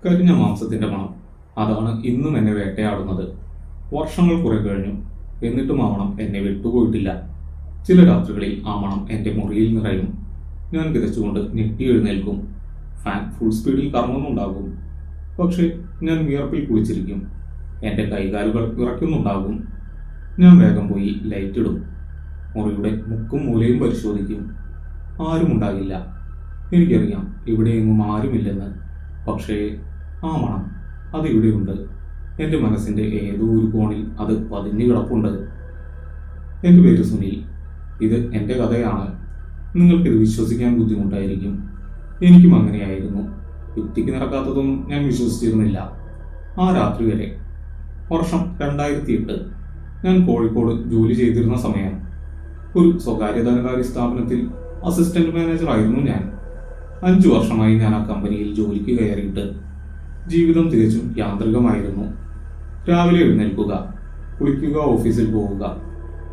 കരിഞ്ഞ മാംസത്തിന്റെ മണം. അതാണ് ഇന്നും എന്നെ വേട്ടയാടുന്നത്. വർഷങ്ങൾ കുറെ കഴിഞ്ഞു, എന്നിട്ടും ആ മണം എന്നെ വിട്ടുപോയിട്ടില്ല. ചില രാത്രികളിൽ ആ മണം എന്റെ മുറിയിൽ നിറയും. ഞാൻ കിതച്ചുകൊണ്ട് ഞെട്ടി എഴുന്നേൽക്കും. ഫാൻ ഫുൾ സ്പീഡിൽ കറങ്ങുന്നുണ്ടാകും. പക്ഷേ ഞാൻ വിയർപ്പിൽ കുളിച്ചിരിക്കും. എന്റെ കൈകാലുകൾ വിറയ്ക്കുന്നുണ്ടാകും. ഞാൻ വേഗം പോയി ലൈറ്റ് ഇടും. മുറിയുടെ മുക്കും മൂലയും പരിശോധിക്കും. ആരും ഉണ്ടാകില്ല. എനിക്കറിയാം ഇവിടെയെങ്ങും ആരുമില്ലെന്ന്. പക്ഷേ ആ മണം അതിവിടെയുണ്ട്. എൻ്റെ മനസ്സിൻ്റെ ഏതോ ഒരു കോണിൽ അത് പതിഞ്ഞു കിടപ്പുണ്ട്. എൻ്റെ പേര് സുനിൽ. ഇത് എൻ്റെ കഥയാണ്. നിങ്ങൾക്കിത് വിശ്വസിക്കാൻ ബുദ്ധിമുട്ടായിരിക്കും. എനിക്കും അങ്ങനെയായിരുന്നു. യുക്തിക്ക് നിരക്കാത്തതൊന്നും ഞാൻ വിശ്വസിച്ചിരുന്നില്ല. ആ രാത്രി വരെ. വർഷം 2008. ഞാൻ കോഴിക്കോട് ജോലി ചെയ്തിരുന്ന സമയം. ഒരു സ്വകാര്യ ധനകാര്യ സ്ഥാപനത്തിൽ അസിസ്റ്റന്റ് മാനേജർ ആയിരുന്നു ഞാൻ. 5 വർഷമായി ഞാൻ ആ കമ്പനിയിൽ ജോലിക്ക് കയറിയിട്ട്. ജീവിതം തികച്ചും യാന്ത്രികമായിരുന്നു. രാവിലെ എഴുന്നേൽക്കുക, കുളിക്കുക, ഓഫീസിൽ പോവുക.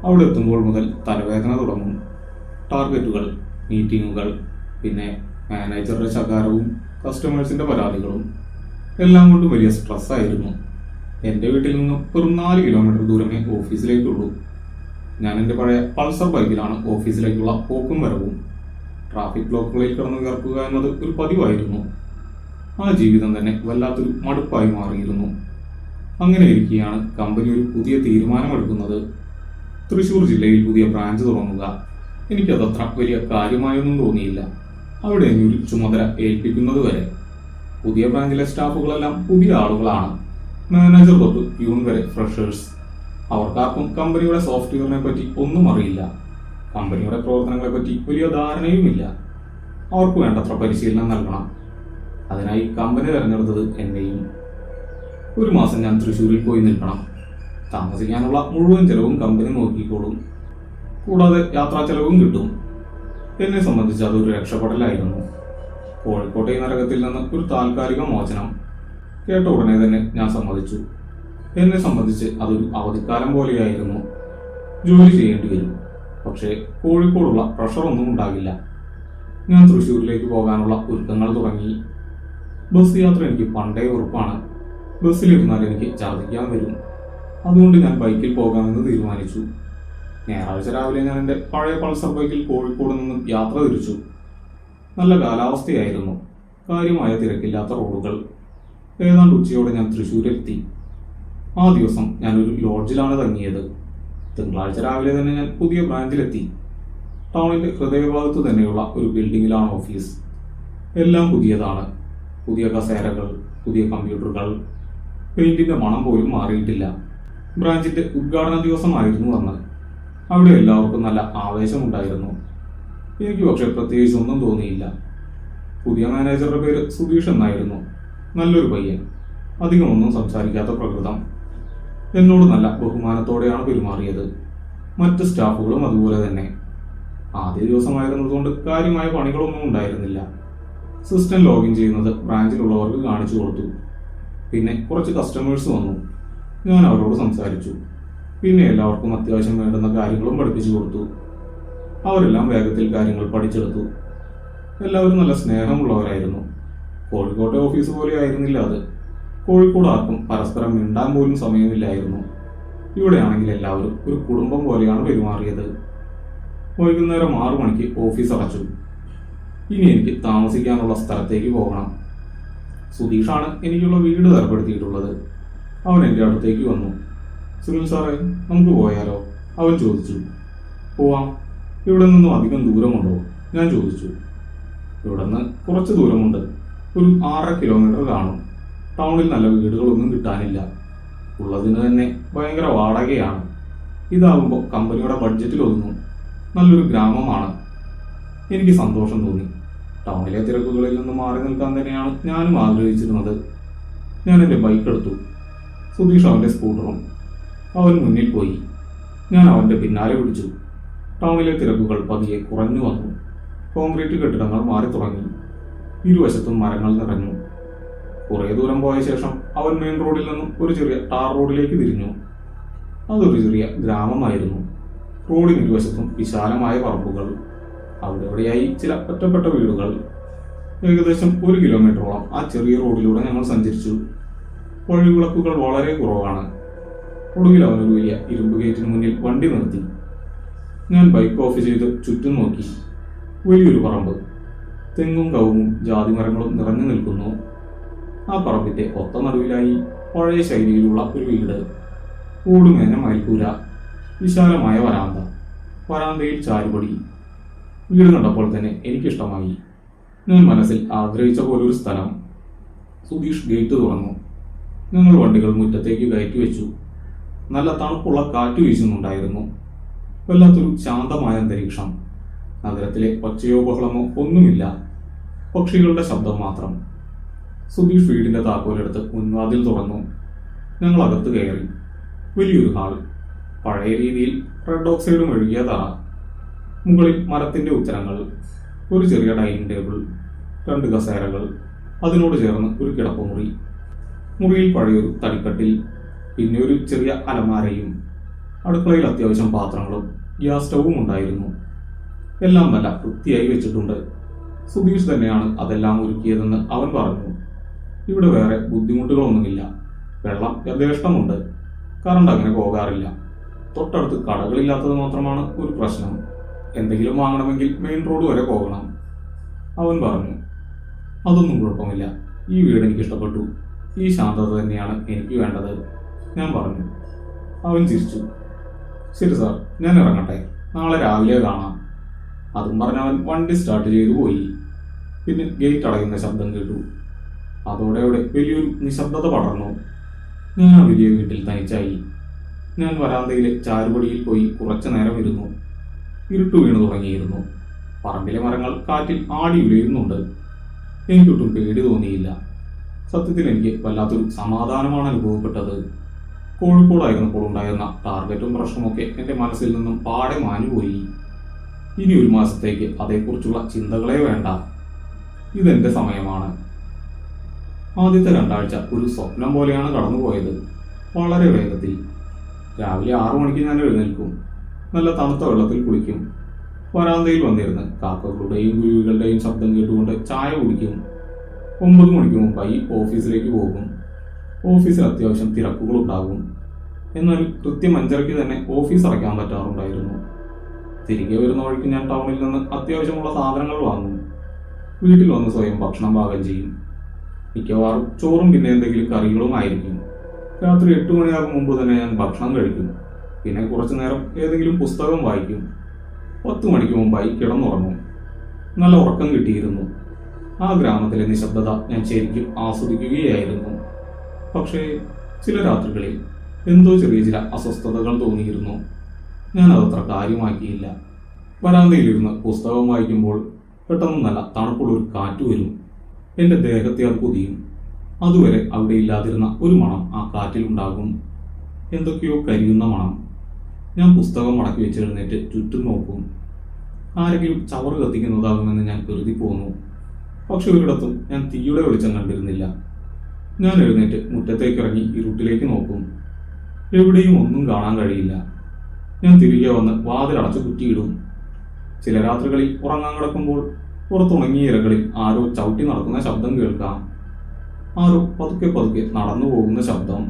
അവിടെ എത്തുമ്പോൾ മുതൽ തലവേദന തുടങ്ങും. ടാർഗറ്റുകൾ, മീറ്റിങ്ങുകൾ, പിന്നെ മാനേജറുടെ ശകാരവും കസ്റ്റമേഴ്സിന്റെ പരാതികളും എല്ലാം കൊണ്ടും വലിയ സ്ട്രെസ്സായിരുന്നു. എൻ്റെ വീട്ടിൽ നിന്നും വെറും 4 കിലോമീറ്റർ ദൂരമേ ഓഫീസിലേക്കുള്ളൂ. ഞാൻ എൻ്റെ പഴയ പൾസർ ബൈക്കിലാണ് ഓഫീസിലേക്കുള്ള പോക്കും വരവും. ട്രാഫിക് ബ്ലോക്കുകളിൽ കിടന്നു വിയർക്കുക എന്നത് ഒരു പതിവായിരുന്നു. ആ ജീവിതം തന്നെ വല്ലാത്തൊരു മടുപ്പായി മാറിയിരുന്നു. അങ്ങനെ ഇരിക്കെയാണ് കമ്പനി ഒരു പുതിയ തീരുമാനമെടുക്കുന്നത്. തൃശൂർ ജില്ലയിൽ പുതിയ ബ്രാഞ്ച് തുടങ്ങുക. എനിക്കതത്ര വലിയ കാര്യമായൊന്നും തോന്നിയില്ല. അവിടെ ഒരു ചുമതല ഏൽപ്പിക്കുന്നത് വരെ. പുതിയ ബ്രാഞ്ചിലെ സ്റ്റാഫുകളെല്ലാം പുതിയ ആളുകളാണ്. മാനേജർ തൊട്ട് പ്യൂൺ വരെ ഫ്രഷേഴ്സ്. അവർക്കാർക്കും കമ്പനിയുടെ സോഫ്റ്റ്വെയറിനെ പറ്റി ഒന്നും അറിയില്ല. കമ്പനിയുടെ പ്രവർത്തനങ്ങളെ പറ്റി വലിയ ധാരണയുമില്ല. അവർക്ക് വേണ്ടത്ര പരിശീലനം നൽകണം. അതിനായി കമ്പനി തിരഞ്ഞെടുത്തത് എന്നെയും. ഒരു മാസം ഞാൻ തൃശ്ശൂരിൽ പോയി നിൽക്കണം. താമസിക്കാനുള്ള മുഴുവൻ ചെലവും കമ്പനി നോക്കിക്കോളും. കൂടാതെ യാത്രാ ചെലവും കിട്ടും. എന്നെ സംബന്ധിച്ച് അതൊരു രക്ഷപ്പെടലായിരുന്നു. കോഴിക്കോട്ടെ നരകത്തിൽ നിന്ന് ഒരു താൽക്കാലിക മോചനം. കേട്ട ഉടനെ തന്നെ ഞാൻ സമ്മതിച്ചു. എന്നെ സംബന്ധിച്ച് അതൊരു അവധിക്കാലം പോലെയായിരുന്നു. ജോലി ചെയ്യേണ്ടി വരും, പക്ഷേ കോഴിക്കോടുള്ള പ്രഷറൊന്നും ഉണ്ടാകില്ല. ഞാൻ തൃശ്ശൂരിലേക്ക് പോകാനുള്ള ഒരുക്കങ്ങൾ തുടങ്ങി. ബസ് യാത്ര എനിക്ക് പണ്ടേ ഉറപ്പാണ്. ബസ്സിലിരുന്നാൽ എനിക്ക് ഛർദ്ദിക്കാൻ വരും. അതുകൊണ്ട് ഞാൻ ബൈക്കിൽ പോകാമെന്ന് തീരുമാനിച്ചു. ഞായറാഴ്ച രാവിലെ ഞാൻ എൻ്റെ പഴയ പൾസർ ബൈക്കിൽ കോഴിക്കോട് നിന്നും യാത്ര തിരിച്ചു. നല്ല കാലാവസ്ഥയായിരുന്നു. കാര്യമായ തിരക്കില്ലാത്ത റോഡുകൾ. ഏതാണ്ട് ഉച്ചയോടെ ഞാൻ തൃശ്ശൂരെത്തി. ആ ദിവസം ഞാനൊരു ലോഡ്ജിലാണ് തങ്ങിയത്. തിങ്കളാഴ്ച രാവിലെ തന്നെ ഞാൻ പുതിയ ബ്രാഞ്ചിലെത്തി. ടൗണിന്റെ ഹൃദയഭാഗത്ത് തന്നെയുള്ള ഒരു ബിൽഡിങ്ങിലാണ് ഓഫീസ്. എല്ലാം പുതിയതാണ്. പുതിയ കസേരകൾ, പുതിയ കമ്പ്യൂട്ടറുകൾ. പെയിന്റിന്റെ മണം പോലും മാറിയിട്ടില്ല. ബ്രാഞ്ചിന്റെ ഉദ്ഘാടന ദിവസമായിരുന്നു അന്ന്. അവിടെ എല്ലാവർക്കും നല്ല ആവേശമുണ്ടായിരുന്നു. എനിക്ക് പക്ഷെ പ്രത്യേകിച്ച് ഒന്നും തോന്നിയില്ല. പുതിയ മാനേജറുടെ പേര് സുധീഷ് എന്നായിരുന്നു. നല്ലൊരു പയ്യൻ. അധികമൊന്നും സംസാരിക്കാത്ത പ്രകൃതം. എന്നോട് നല്ല ബഹുമാനത്തോടെയാണ് പെരുമാറിയത്. മറ്റ് സ്റ്റാഫുകളും അതുപോലെ തന്നെ. ആദ്യ ദിവസമായിരുന്നതുകൊണ്ട് കാര്യമായ പണികളൊന്നും ഉണ്ടായിരുന്നില്ല. സിസ്റ്റം ലോഗിൻ ചെയ്യുന്നത് ബ്രാഞ്ചിലുള്ളവർക്ക് കാണിച്ചു കൊടുത്തു. പിന്നെ കുറച്ച് കസ്റ്റമേഴ്സ് വന്നു. ഞാൻ അവരോട് സംസാരിച്ചു. പിന്നെ എല്ലാവർക്കും അത്യാവശ്യം വേണ്ടുന്ന കാര്യങ്ങളും പഠിപ്പിച്ചു കൊടുത്തു. അവരെല്ലാം വേഗത്തിൽ കാര്യങ്ങൾ പഠിച്ചെടുത്തു. എല്ലാവരും നല്ല സ്നേഹമുള്ളവരായിരുന്നു. കോഴിക്കോട്ടെ ഓഫീസ് പോലെ ആയിരുന്നില്ല അത്. കോഴിക്കോട് ആർക്കും പരസ്പരം മിണ്ടാൻ പോലും സമയമില്ലായിരുന്നു. ഇവിടെയാണെങ്കിൽ എല്ലാവരും ഒരു കുടുംബം പോലെയാണ് പെരുമാറിയത്. വൈകുന്നേരം 6 മണിക്ക് ഓഫീസ് അടച്ചു. ഇനി എനിക്ക് താമസിക്കാനുള്ള സ്ഥലത്തേക്ക് പോകണം. സുധീഷാണ് എനിക്കുള്ള വീട് ഏർപ്പെടുത്തിയിട്ടുള്ളത്. അവൻ എൻ്റെ അടുത്തേക്ക് വന്നു. സുനിൽ സാറേ, നമുക്ക് പോയാലോ? അവൻ ചോദിച്ചു. പോവാം. ഇവിടെ നിന്നും അധികം ദൂരമുണ്ടോ? ഞാൻ ചോദിച്ചു. ഇവിടെ നിന്ന് കുറച്ച് ദൂരമുണ്ട്. ഒരു 6.5 കിലോമീറ്റർ കാണും. ടൗണിൽ നല്ല വീടുകളൊന്നും കിട്ടാനില്ല. ഉള്ളതിന് തന്നെ ഭയങ്കര വാടകയാണ്. ഇതാകുമ്പോൾ കമ്പനിയുടെ ബഡ്ജറ്റിൽ ഒതുങ്ങും. നല്ലൊരു ഗ്രാമമാണ്. എനിക്ക് സന്തോഷം തോന്നി. ടൗണിലെ തിരക്കുകളിൽ നിന്ന് മാറി നിൽക്കാൻ തന്നെയാണ് ഞാനും ആഗ്രഹിച്ചിരുന്നത്. ഞാൻ എൻ്റെ ബൈക്ക് എടുത്തു. സുധീഷ് അവൻ്റെ സ്കൂട്ടറും. അവൻ മുന്നിൽ പോയി. ഞാൻ അവൻ്റെ പിന്നാലെ പിടിച്ചു. ടൗണിലെ തിരക്കുകൾ പതിയെ കുറഞ്ഞു വന്നു. കോൺക്രീറ്റ് കെട്ടിടങ്ങൾ മാറി തുടങ്ങി. ഇരുവശത്തും മരങ്ങൾ നിറഞ്ഞു. കുറേ ദൂരം പോയ ശേഷം അവൻ മെയിൻ റോഡിൽ നിന്നും ഒരു ചെറിയ ടാർ റോഡിലേക്ക് തിരിഞ്ഞു. അതൊരു ചെറിയ ഗ്രാമമായിരുന്നു. റോഡിന് ഇരുവശത്തും വിശാലമായ പറമ്പുകൾ. അവിടെയായി ചില ഒറ്റപ്പെട്ട വീടുകൾ. ഏകദേശം 1 കിലോമീറ്ററോളം ആ ചെറിയ റോഡിലൂടെ ഞങ്ങൾ സഞ്ചരിച്ചു. വഴിവിളക്കുകൾ വളരെ കുറവാണ്. ഒടുവിൽ അവനൊരു വലിയ ഇരുമ്പ് ഗേറ്റിന് മുന്നിൽ വണ്ടി നിർത്തി. ഞാൻ ബൈക്ക് ഓഫ് ചെയ്ത് ചുറ്റും നോക്കി. വലിയൊരു പറമ്പ്, തെങ്ങും കവുങ്ങും ജാതിമരങ്ങളും നിറഞ്ഞു നിൽക്കുന്നു. ആ പറമ്പിന്റെ ഒത്ത നടുവിലായി പഴയ ശൈലിയിലുള്ള ഒരു വീട്. ഓടുമേഞ്ഞ മയിൽക്കൂര, വിശാലമായ വരാന്ത, വരാന്തയിൽ ചാരുപടി. വീട് കണ്ടപ്പോൾ തന്നെ എനിക്കിഷ്ടമായി. ഞാൻ മനസ്സിൽ ആഗ്രഹിച്ച പോലൊരു സ്ഥലം. സുധീഷ് ഗേറ്റ് തുറന്നു. ഞങ്ങൾ വണ്ടികൾ മുറ്റത്തേക്ക് കയറ്റി വെച്ചു. നല്ല തണുപ്പുള്ള കാറ്റ് വീശുന്നുണ്ടായിരുന്നു. വല്ലാത്തൊരു ശാന്തമായ അന്തരീക്ഷം. നഗരത്തിലെ ഒച്ചയോ ബഹളമോ ഒന്നുമില്ല, പക്ഷികളുടെ ശബ്ദം മാത്രം. സുധീഷ് വീടിന്റെ താക്കോലെടുത്ത് മുൻവാതിൽ തുറന്നു. ഞങ്ങൾ അകത്ത് കയറി. വലിയൊരു ഹാൾ, പഴയ രീതിയിൽ റെഡ് ഓക്സൈഡ് മെഴുകിയ തറ, മുകളിൽ മരത്തിന്റെ ഉത്തരങ്ങൾ, ഒരു ചെറിയ ഡൈനിങ് ടേബിൾ, 2 കസേരകൾ, അതിനോട് ചേർന്ന് ഒരു കിടപ്പുമുറി. മുറിയിൽ പഴയൊരു തടിക്കട്ടിൽ, പിന്നെ ഒരു ചെറിയ അലമാരയും. അടുക്കളയിൽ അത്യാവശ്യം പാത്രങ്ങളും ഗ്യാസ് സ്റ്റൗവും ഉണ്ടായിരുന്നു. എല്ലാം നല്ല വൃത്തിയായി വെച്ചിട്ടുണ്ട്. സുധീഷ് തന്നെയാണ് അതെല്ലാം ഒരുക്കിയതെന്ന് അവൻ പറഞ്ഞു. ഇവിടെ വേറെ ബുദ്ധിമുട്ടുകളൊന്നുമില്ല. വെള്ളം യഥേഷ്ടമുണ്ട്. കറണ്ട് അങ്ങനെ പോകാറില്ല. തൊട്ടടുത്ത് കടകളില്ലാത്തത് മാത്രമാണ് ഒരു പ്രശ്നം. എന്തെങ്കിലും വാങ്ങണമെങ്കിൽ മെയിൻ റോഡ് വരെ പോകണം. അവൻ പറഞ്ഞു. അതൊന്നും കുഴപ്പമില്ല. ഈ വീട് എനിക്ക് ഇഷ്ടപ്പെട്ടു. ഈ ശാന്തത തന്നെയാണ് എനിക്ക് വേണ്ടത്, ഞാൻ പറഞ്ഞു. അവൻ ചിരിച്ചു. ശരി സാർ, ഞാൻ ഇറങ്ങട്ടെ. നാളെ രാവിലെ കാണാം. അതും പറഞ്ഞവൻ വണ്ടി സ്റ്റാർട്ട് ചെയ്തു പോയി. പിന്നെ ഗേറ്റ് അടയുന്ന ശബ്ദം കേട്ടു. അതോടെ അവിടെ വലിയൊരു നിശബ്ദത പടർന്നു. ഞാൻ ആ വലിയ വീട്ടിൽ തനിച്ചായി. ഞാൻ വരാന്തയിലെ ചാരുപടിയിൽ പോയി കുറച്ചു നേരം ഇരുന്നു. ഇരുട്ട് വീണു തുടങ്ങിയിരുന്നു. പറമ്പിലെ മരങ്ങൾ കാറ്റിൽ ആടി ഉലയുന്നുണ്ട്. എനിക്കൊട്ടും പേടി തോന്നിയില്ല. സത്യത്തിൽ എനിക്ക് വല്ലാത്തൊരു സമാധാനമാണ് അനുഭവപ്പെട്ടത്. കോഴിക്കോടായിരുന്നപ്പോൾ ഉണ്ടായിരുന്ന ടാർഗറ്റും പ്രശ്നമൊക്കെ എൻ്റെ മനസ്സിൽ നിന്നും പാടെ മാഞ്ഞുപോയി. ഇനി ഒരു മാസത്തേക്ക് അതേക്കുറിച്ചുള്ള ചിന്തകളെ വേണ്ട. ഇതെന്റെ സമയമാണ്. ആദ്യത്തെ 2 ആഴ്ച ഒരു സ്വപ്നം പോലെയാണ് കടന്നുപോയത്. വളരെ വേഗത്തിൽ. രാവിലെ 6 മണിക്ക് ഞാൻ എഴുന്നേൽക്കും. നല്ല തണുത്ത വെള്ളത്തിൽ കുളിക്കും. വരാന്തയിൽ വന്നിരുന്ന് കാക്കകളുടെയും കുരുവികളുടെയും ശബ്ദം കേട്ടുകൊണ്ട് ചായ കുടിക്കും. 9 മണിക്ക് മുമ്പായി ഓഫീസിലേക്ക് പോകും. ഓഫീസിൽ അത്യാവശ്യം തിരക്കുകളുണ്ടാകും. എന്നാൽ കൃത്യം 5:30 തന്നെ ഓഫീസ് അടയ്ക്കാൻ പറ്റാറുണ്ടായിരുന്നു. തിരികെ വരുന്ന വഴിക്ക് ഞാൻ ടൗണിൽ നിന്ന് അത്യാവശ്യമുള്ള സാധനങ്ങൾ വാങ്ങും. വീട്ടിൽ വന്ന് സ്വയം ഭക്ഷണം പാകം ചെയ്യും. മിക്കവാറും ചോറും പിന്നെ എന്തെങ്കിലും കറികളും ആയിരിക്കും. രാത്രി 8 മണിയാകും മുമ്പ് തന്നെ ഞാൻ ഭക്ഷണം കഴിക്കും. പിന്നെ കുറച്ചു നേരം ഏതെങ്കിലും പുസ്തകം വായിക്കും. 10 മണിക്ക് മുമ്പായി കിടന്നുറങ്ങും. നല്ല ഉറക്കം കിട്ടിയിരുന്നു. ആ ഗ്രാമത്തിലെ നിശബ്ദത ഞാൻ ശരിക്കും ആസ്വദിക്കുകയായിരുന്നു. പക്ഷേ ചില രാത്രികളിൽ എന്തോ ചെറിയ ചില അസ്വസ്ഥതകൾ തോന്നിയിരുന്നു. ഞാൻ അതത്ര കാര്യമാക്കിയില്ല. വരാന്തയിലിരുന്ന് പുസ്തകം വായിക്കുമ്പോൾ പെട്ടെന്ന് നല്ല തണുപ്പുള്ളൊരു കാറ്റ് വരും. എൻ്റെ ദേഹത്തെ അത് പൊതിയും. അതുവരെ അവിടെ ഇല്ലാതിരുന്ന ഒരു മണം ആ കാറ്റിലുണ്ടാകും. എന്തൊക്കെയോ കരിയുന്ന മണം. ഞാൻ പുസ്തകം മടക്കി വെച്ചെഴുന്നേറ്റ് ചുറ്റും നോക്കും. ആരെങ്കിലും ചവറ് കത്തിക്കുന്നതാകുമെന്ന് ഞാൻ കരുതി പോന്നു. പക്ഷെ ഒരിടത്തും ഞാൻ തീയുടെ വെളിച്ചം കണ്ടിരുന്നില്ല. ഞാൻ എഴുന്നേറ്റ് മുറ്റത്തേക്കിറങ്ങി ഇരുട്ടിലേക്ക് നോക്കും. എവിടെയും ഒന്നും കാണാൻ കഴിയില്ല. ഞാൻ തിരികെ വന്ന് വാതിലടച്ച് കുറ്റിയിടും. ചില രാത്രികളിൽ ഉറങ്ങാൻ കിടക്കുമ്പോൾ പുറത്തുണങ്ങിയ ഇലകളിൽ ആരോ ചവിട്ടി നടക്കുന്ന ശബ്ദം കേൾക്കാം. ആരോ പതുക്കെ പതുക്കെ നടന്നു പോകുന്ന ശബ്ദം.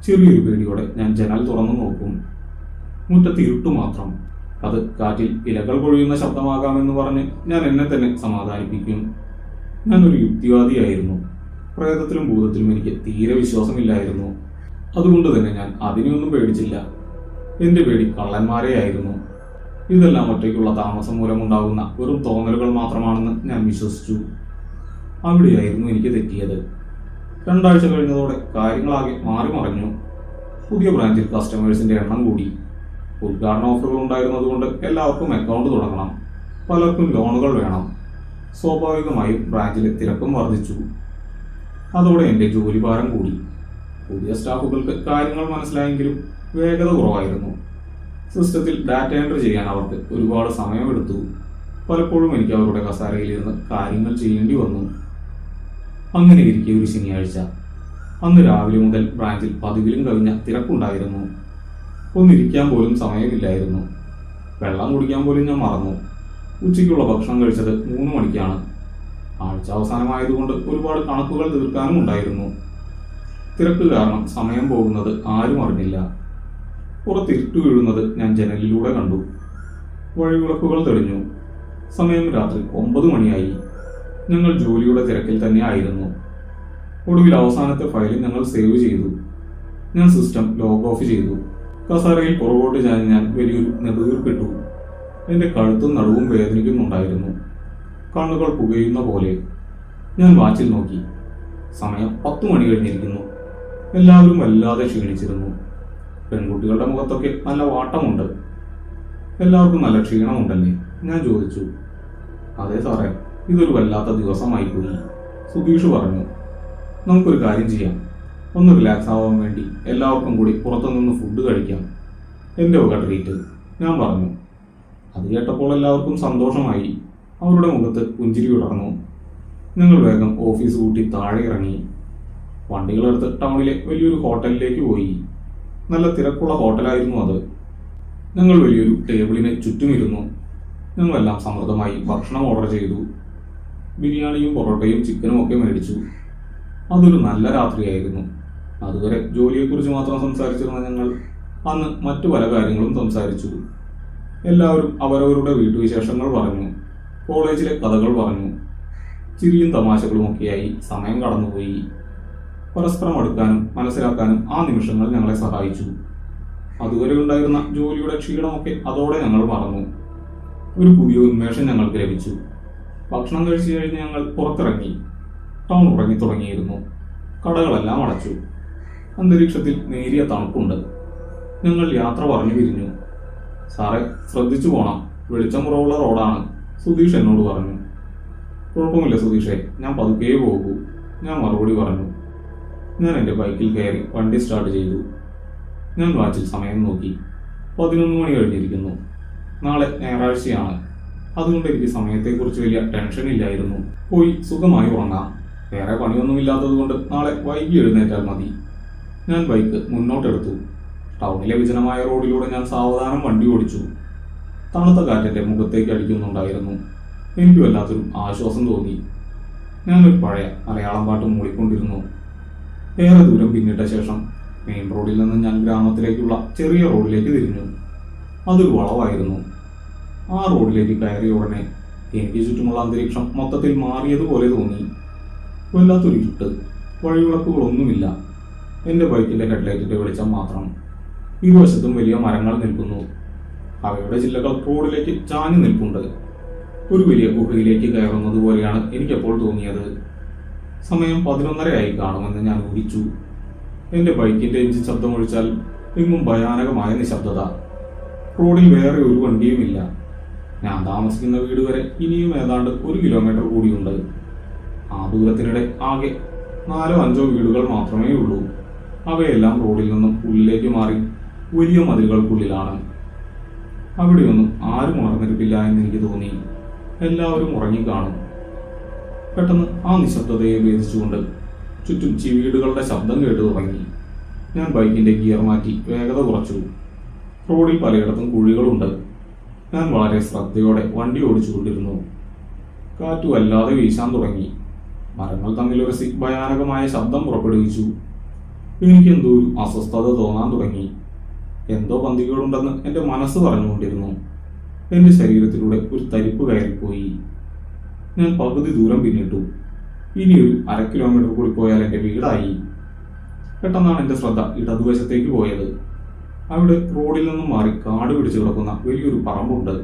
ചെറിയൊരു പേടിയോടെ ഞാൻ ജനൽ തുറന്നു നോക്കും. മുറ്റത്ത് ഇരുട്ടു മാത്രം. അത് കാറ്റിൽ ഇലകൾ കൊഴിയുന്ന ശബ്ദമാകാമെന്ന് പറഞ്ഞ് ഞാൻ എന്നെ തന്നെ സമാധാനിപ്പിക്കും. ഞാനൊരു യുക്തിവാദിയായിരുന്നു. പ്രേതത്തിലും ഭൂതത്തിലും എനിക്ക് തീരെ വിശ്വാസമില്ലായിരുന്നു. അതുകൊണ്ട് തന്നെ ഞാൻ അതിനെയൊന്നും പേടിച്ചില്ല. എന്റെ പേടി കള്ളന്മാരെയായിരുന്നു. ഇതെല്ലാം ഒറ്റയ്ക്കുള്ള താമസം മൂലമുണ്ടാകുന്ന വെറും തോന്നലുകൾ മാത്രമാണെന്ന് ഞാൻ വിശ്വസിച്ചു. അവിടെയായിരുന്നു എനിക്ക് തെറ്റിയത്. 2 ആഴ്ച കഴിഞ്ഞതോടെ കാര്യങ്ങളാകെ മാറി മറിഞ്ഞു. പുതിയ ബ്രാഞ്ചിൽ കസ്റ്റമേഴ്സിന്റെ എണ്ണം കൂടി. ഉദ്ഘാടന ഓഫറുകൾ ഉണ്ടായിരുന്നതുകൊണ്ട് എല്ലാവർക്കും അക്കൗണ്ട് തുടങ്ങണം. പലർക്കും ലോണുകൾ വേണം. സ്വാഭാവികമായും ബ്രാഞ്ചിലെ തിരക്കും വർദ്ധിച്ചു. അതോടെ എൻ്റെ ജോലിഭാരം കൂടി. പുതിയ സ്റ്റാഫുകൾക്ക് കാര്യങ്ങൾ മനസ്സിലായെങ്കിലും വേഗത കുറവായിരുന്നു. സിസ്റ്റത്തിൽ ഡാറ്റ എൻട്രി ചെയ്യാൻ അവർക്ക് ഒരുപാട് സമയമെടുത്തു. പലപ്പോഴും എനിക്ക് അവരുടെ കസാരയിലിരുന്ന് കാര്യങ്ങൾ ചെയ്യേണ്ടി വന്നു. അങ്ങനെ ഇരിക്കെ ഒരു ശനിയാഴ്ച. അന്ന് രാവിലെ മുതൽ ബ്രാഞ്ചിൽ പതിവിലും കവിഞ്ഞ തിരക്കുണ്ടായിരുന്നു. ഒന്നിരിക്കാൻ പോലും സമയമില്ലായിരുന്നു. വെള്ളം കുടിക്കാൻ പോലും ഞാൻ മറന്നു. ഉച്ചയ്ക്കുള്ള ഭക്ഷണം കഴിച്ചത് 3 മണിക്കാണ്. ആഴ്ച അവസാനമായതുകൊണ്ട് ഒരുപാട് കണക്കുകൾ തീർക്കാനും ഉണ്ടായിരുന്നു. തിരക്ക് കാരണം സമയം പോകുന്നത് ആരും അറിഞ്ഞില്ല. പുറത്തിരുട്ടു വീഴുന്നത് ഞാൻ ജനലിലൂടെ കണ്ടു. വഴിവിളക്കുകൾ തെളിഞ്ഞു. സമയം രാത്രി 9 മണിയായി. ഞങ്ങൾ ജോലിയുടെ തിരക്കിൽ തന്നെ ആയിരുന്നു. ഒടുവിൽ അവസാനത്തെ ഫയൽ ഞങ്ങൾ സേവ് ചെയ്തു. ഞാൻ സിസ്റ്റം ലോഗ് ഓഫ് ചെയ്തു. കസേരയിൽ പുറകോട്ട് ഞാൻ വലിയൊരു നെടുവീർപ്പിട്ടു. എന്റെ കഴുത്തും നടുവും വേദനിക്കുന്നുണ്ടായിരുന്നു. കണ്ണുകൾ പുകയുന്ന പോലെ. ഞാൻ വാച്ചിൽ നോക്കി. സമയം 10 മണി കഴിഞ്ഞിരിക്കുന്നു. എല്ലാവരും വല്ലാതെ ക്ഷീണിച്ചിരുന്നു. പെൺകുട്ടികളുടെ മുഖത്തൊക്കെ നല്ല വാട്ടമുണ്ട്. എല്ലാവർക്കും നല്ല ക്ഷീണമുണ്ടല്ലേ? ഞാൻ ചോദിച്ചു. അതെ സാറേ, ഇതൊരു വല്ലാത്ത ദിവസമായി പോയി, സുധീഷ് പറഞ്ഞു. നമുക്കൊരു കാര്യം ചെയ്യാം. ഒന്ന് റിലാക്സ് ആവാൻ വേണ്ടി എല്ലാവർക്കും കൂടി പുറത്തുനിന്ന് ഫുഡ് കഴിക്കാം. എൻ്റെ വക ട്രീറ്റ്, ഞാൻ പറഞ്ഞു. അത് കേട്ടപ്പോൾ എല്ലാവർക്കും സന്തോഷമായി. അവരുടെ മുഖത്ത് പുഞ്ചിരി വിടർന്നു. ഞങ്ങൾ വേഗം ഓഫീസ് കൂട്ടി താഴെ ഇറങ്ങി. വണ്ടികളെടുത്ത് ടൗണിലെ വലിയൊരു ഹോട്ടലിലേക്ക് പോയി. നല്ല തിരക്കുള്ള ഹോട്ടലായിരുന്നു അത്. ഞങ്ങൾ വലിയൊരു ടേബിളിന് ചുറ്റുമിരുന്നു. ഞങ്ങളെല്ലാം സമൃദ്ധമായി ഭക്ഷണം ഓർഡർ ചെയ്തു. ബിരിയാണിയും പൊറോട്ടയും ചിക്കനും ഒക്കെ മേടിച്ചു. അതൊരു നല്ല രാത്രിയായിരുന്നു. അതുവരെ ജോലിയെക്കുറിച്ച് മാത്രം സംസാരിച്ചിരുന്ന ഞങ്ങൾ അന്ന് മറ്റു പല കാര്യങ്ങളും സംസാരിച്ചു. എല്ലാവരും അവരവരുടെ വീട്ടുവിശേഷങ്ങൾ പറഞ്ഞു. കോളേജിലെ കഥകൾ പറഞ്ഞു. ചിരിയും തമാശകളുമൊക്കെയായി സമയം കടന്നുപോയി. പരസ്പരം അടുക്കാനും മനസ്സിലാക്കാനും ആ നിമിഷങ്ങൾ ഞങ്ങളെ സഹായിച്ചു. അതുവരെ ഉണ്ടായിരുന്ന ജോലിയുടെ ക്ഷീണമൊക്കെ അതോടെ ഞങ്ങൾ മറന്നു. ഒരു പുതിയ ഉന്മേഷം ഞങ്ങൾക്ക് ലഭിച്ചു. ഭക്ഷണം കഴിച്ചു കഴിഞ്ഞ് ഞങ്ങൾ പുറത്തിറങ്ങി. ടൗൺ ഉറങ്ങി തുടങ്ങിയിരുന്നു. കടകളെല്ലാം അടച്ചു. അന്തരീക്ഷത്തിൽ നേരിയ തണുപ്പുണ്ട്. ഞങ്ങൾ യാത്ര പറഞ്ഞു പിരിഞ്ഞു. സാറേ, ശ്രദ്ധിച്ചു പോണം, വെളിച്ചം കുറവുള്ള റോഡാണ്, സുധീഷ് എന്നോട് പറഞ്ഞു. കുഴപ്പമില്ല സുധീഷേ, ഞാൻ പതുക്കെ പോകൂ, ഞാൻ മറുപടി പറഞ്ഞു. ഞാൻ എൻ്റെ ബൈക്കിൽ കയറി വണ്ടി സ്റ്റാർട്ട് ചെയ്തു. ഞാൻ വാച്ചിൽ സമയം നോക്കി. 11 മണി കഴിഞ്ഞിരിക്കുന്നു. നാളെ ഞായറാഴ്ചയാണ്. അതുകൊണ്ട് എനിക്ക് സമയത്തെക്കുറിച്ച് വലിയ ടെൻഷൻ ഇല്ലായിരുന്നു. പോയി സുഖമായി ഉറങ്ങാം. വേറെ പണിയൊന്നുമില്ലാത്തത് കൊണ്ട് നാളെ വൈകി എഴുന്നേറ്റാൽ മതി. ഞാൻ ബൈക്ക് മുന്നോട്ടെടുത്തു. ടൗണിലെ വിജനമായ റോഡിലൂടെ ഞാൻ സാവധാനം വണ്ടി ഓടിച്ചു. തണുത്ത കാറ്റിന്റെ മുഖത്തേക്ക് അടിക്കുന്നുണ്ടായിരുന്നു. എനിക്ക് വല്ലാത്തൊരു ആശ്വാസം തോന്നി. ഞാനൊരു പഴയ മലയാളം പാട്ട് മൂളിക്കൊണ്ടിരുന്നു. ഏറെ ദൂരം പിന്നിട്ട ശേഷം മെയിൻ റോഡിൽ നിന്ന് ഞാൻ ഗ്രാമത്തിലേക്കുള്ള ചെറിയ റോഡിലേക്ക് തിരിഞ്ഞു. അതൊരു വളവായിരുന്നു. ആ റോഡിലേക്ക് കയറിയ ഉടനെ എനിക്ക് ചുറ്റുമുള്ള അന്തരീക്ഷം മൊത്തത്തിൽ മാറിയതുപോലെ തോന്നി. വല്ലാത്തൊരു ഇരുട്ട്. വഴിവിളക്കുകളൊന്നുമില്ല. എൻ്റെ ബൈക്കിന്റെ ഹെഡ്ലൈറ്റിന്റെ വെളിച്ചം മാത്രം. ഇരുവശത്തും വലിയ മരങ്ങൾ നിൽക്കുന്നു. അവയുടെ ചില്ലകൾ റോഡിലേക്ക് ചാഞ്ഞു നിൽപ്പുണ്ട്. ഒരു വലിയ ഗുഹയിലേക്ക് കയറുന്നത് പോലെയാണ് എനിക്കപ്പോൾ തോന്നിയത്. സമയം 11:30 ആയി കാണുമെന്ന് ഞാൻ ഊഹിച്ചു. എൻ്റെ ബൈക്കിന്റെ എഞ്ചിൻ ശബ്ദമൊഴിച്ചാൽ എങ്ങും ഭയാനകമായ നിശബ്ദത. റോഡിൽ വേറെ ഒരു വണ്ടിയുമില്ല. ഞാൻ താമസിക്കുന്ന വീട് വരെ ഇനിയും ഏതാണ്ട് 1 കിലോമീറ്റർ കൂടിയുണ്ട്. ആ ദൂരത്തിനിടെ ആകെ 4-5 വീടുകൾ മാത്രമേ ഉള്ളൂ. അവയെല്ലാം റോഡിൽ നിന്നും ഉള്ളിലേക്ക് മാറി വലിയ മതിലുകൾക്കുള്ളിലാണ്. അവിടെയൊന്നും ആരും ഉണർന്നിരിപ്പില്ല എന്ന് എനിക്ക് തോന്നി. എല്ലാവരും ഉറങ്ങിക്കാണും. പെട്ടെന്ന് ആ നിശബ്ദതയെ ഭേദിച്ചുകൊണ്ട് ചുറ്റും ചിവീടുകളുടെ ശബ്ദം കേട്ടു തുടങ്ങി. ഞാൻ ബൈക്കിന്റെ ഗിയർ മാറ്റി വേഗത കുറച്ചു. റോഡിൽ പലയിടത്തും കുഴികളുണ്ട്. ഞാൻ വളരെ ശ്രദ്ധയോടെ വണ്ടി ഓടിച്ചുകൊണ്ടിരുന്നു. കാറ്റ് വല്ലാതെ വീശാൻ തുടങ്ങി. മരങ്ങൾ തമ്മിൽ ഒരു ഭയാനകമായ ശബ്ദം പുറപ്പെടുവിച്ചു. എനിക്കെന്തോ ഒരു അസ്വസ്ഥത തോന്നാൻ തുടങ്ങി. എന്തോ പന്തികളുണ്ടെന്ന് എൻ്റെ മനസ്സ് പറഞ്ഞുകൊണ്ടിരുന്നു. എൻ്റെ ശരീരത്തിലൂടെ ഒരു തരിപ്പ് കയറിപ്പോയി. ഞാൻ പകുതി ദൂരം പിന്നിട്ടു. ഇനി ഒരു 1/2 കിലോമീറ്റർ കൂടി പോയാൽ എൻ്റെ വീടായി. പെട്ടെന്നാണ് എൻ്റെ ശ്രദ്ധ ഇടതുവശത്തേക്ക് പോയത്. അവിടെ റോഡിൽ നിന്നും മാറി കാട് പിടിച്ചു കിടക്കുന്ന വലിയൊരു പറമ്പുണ്ട്.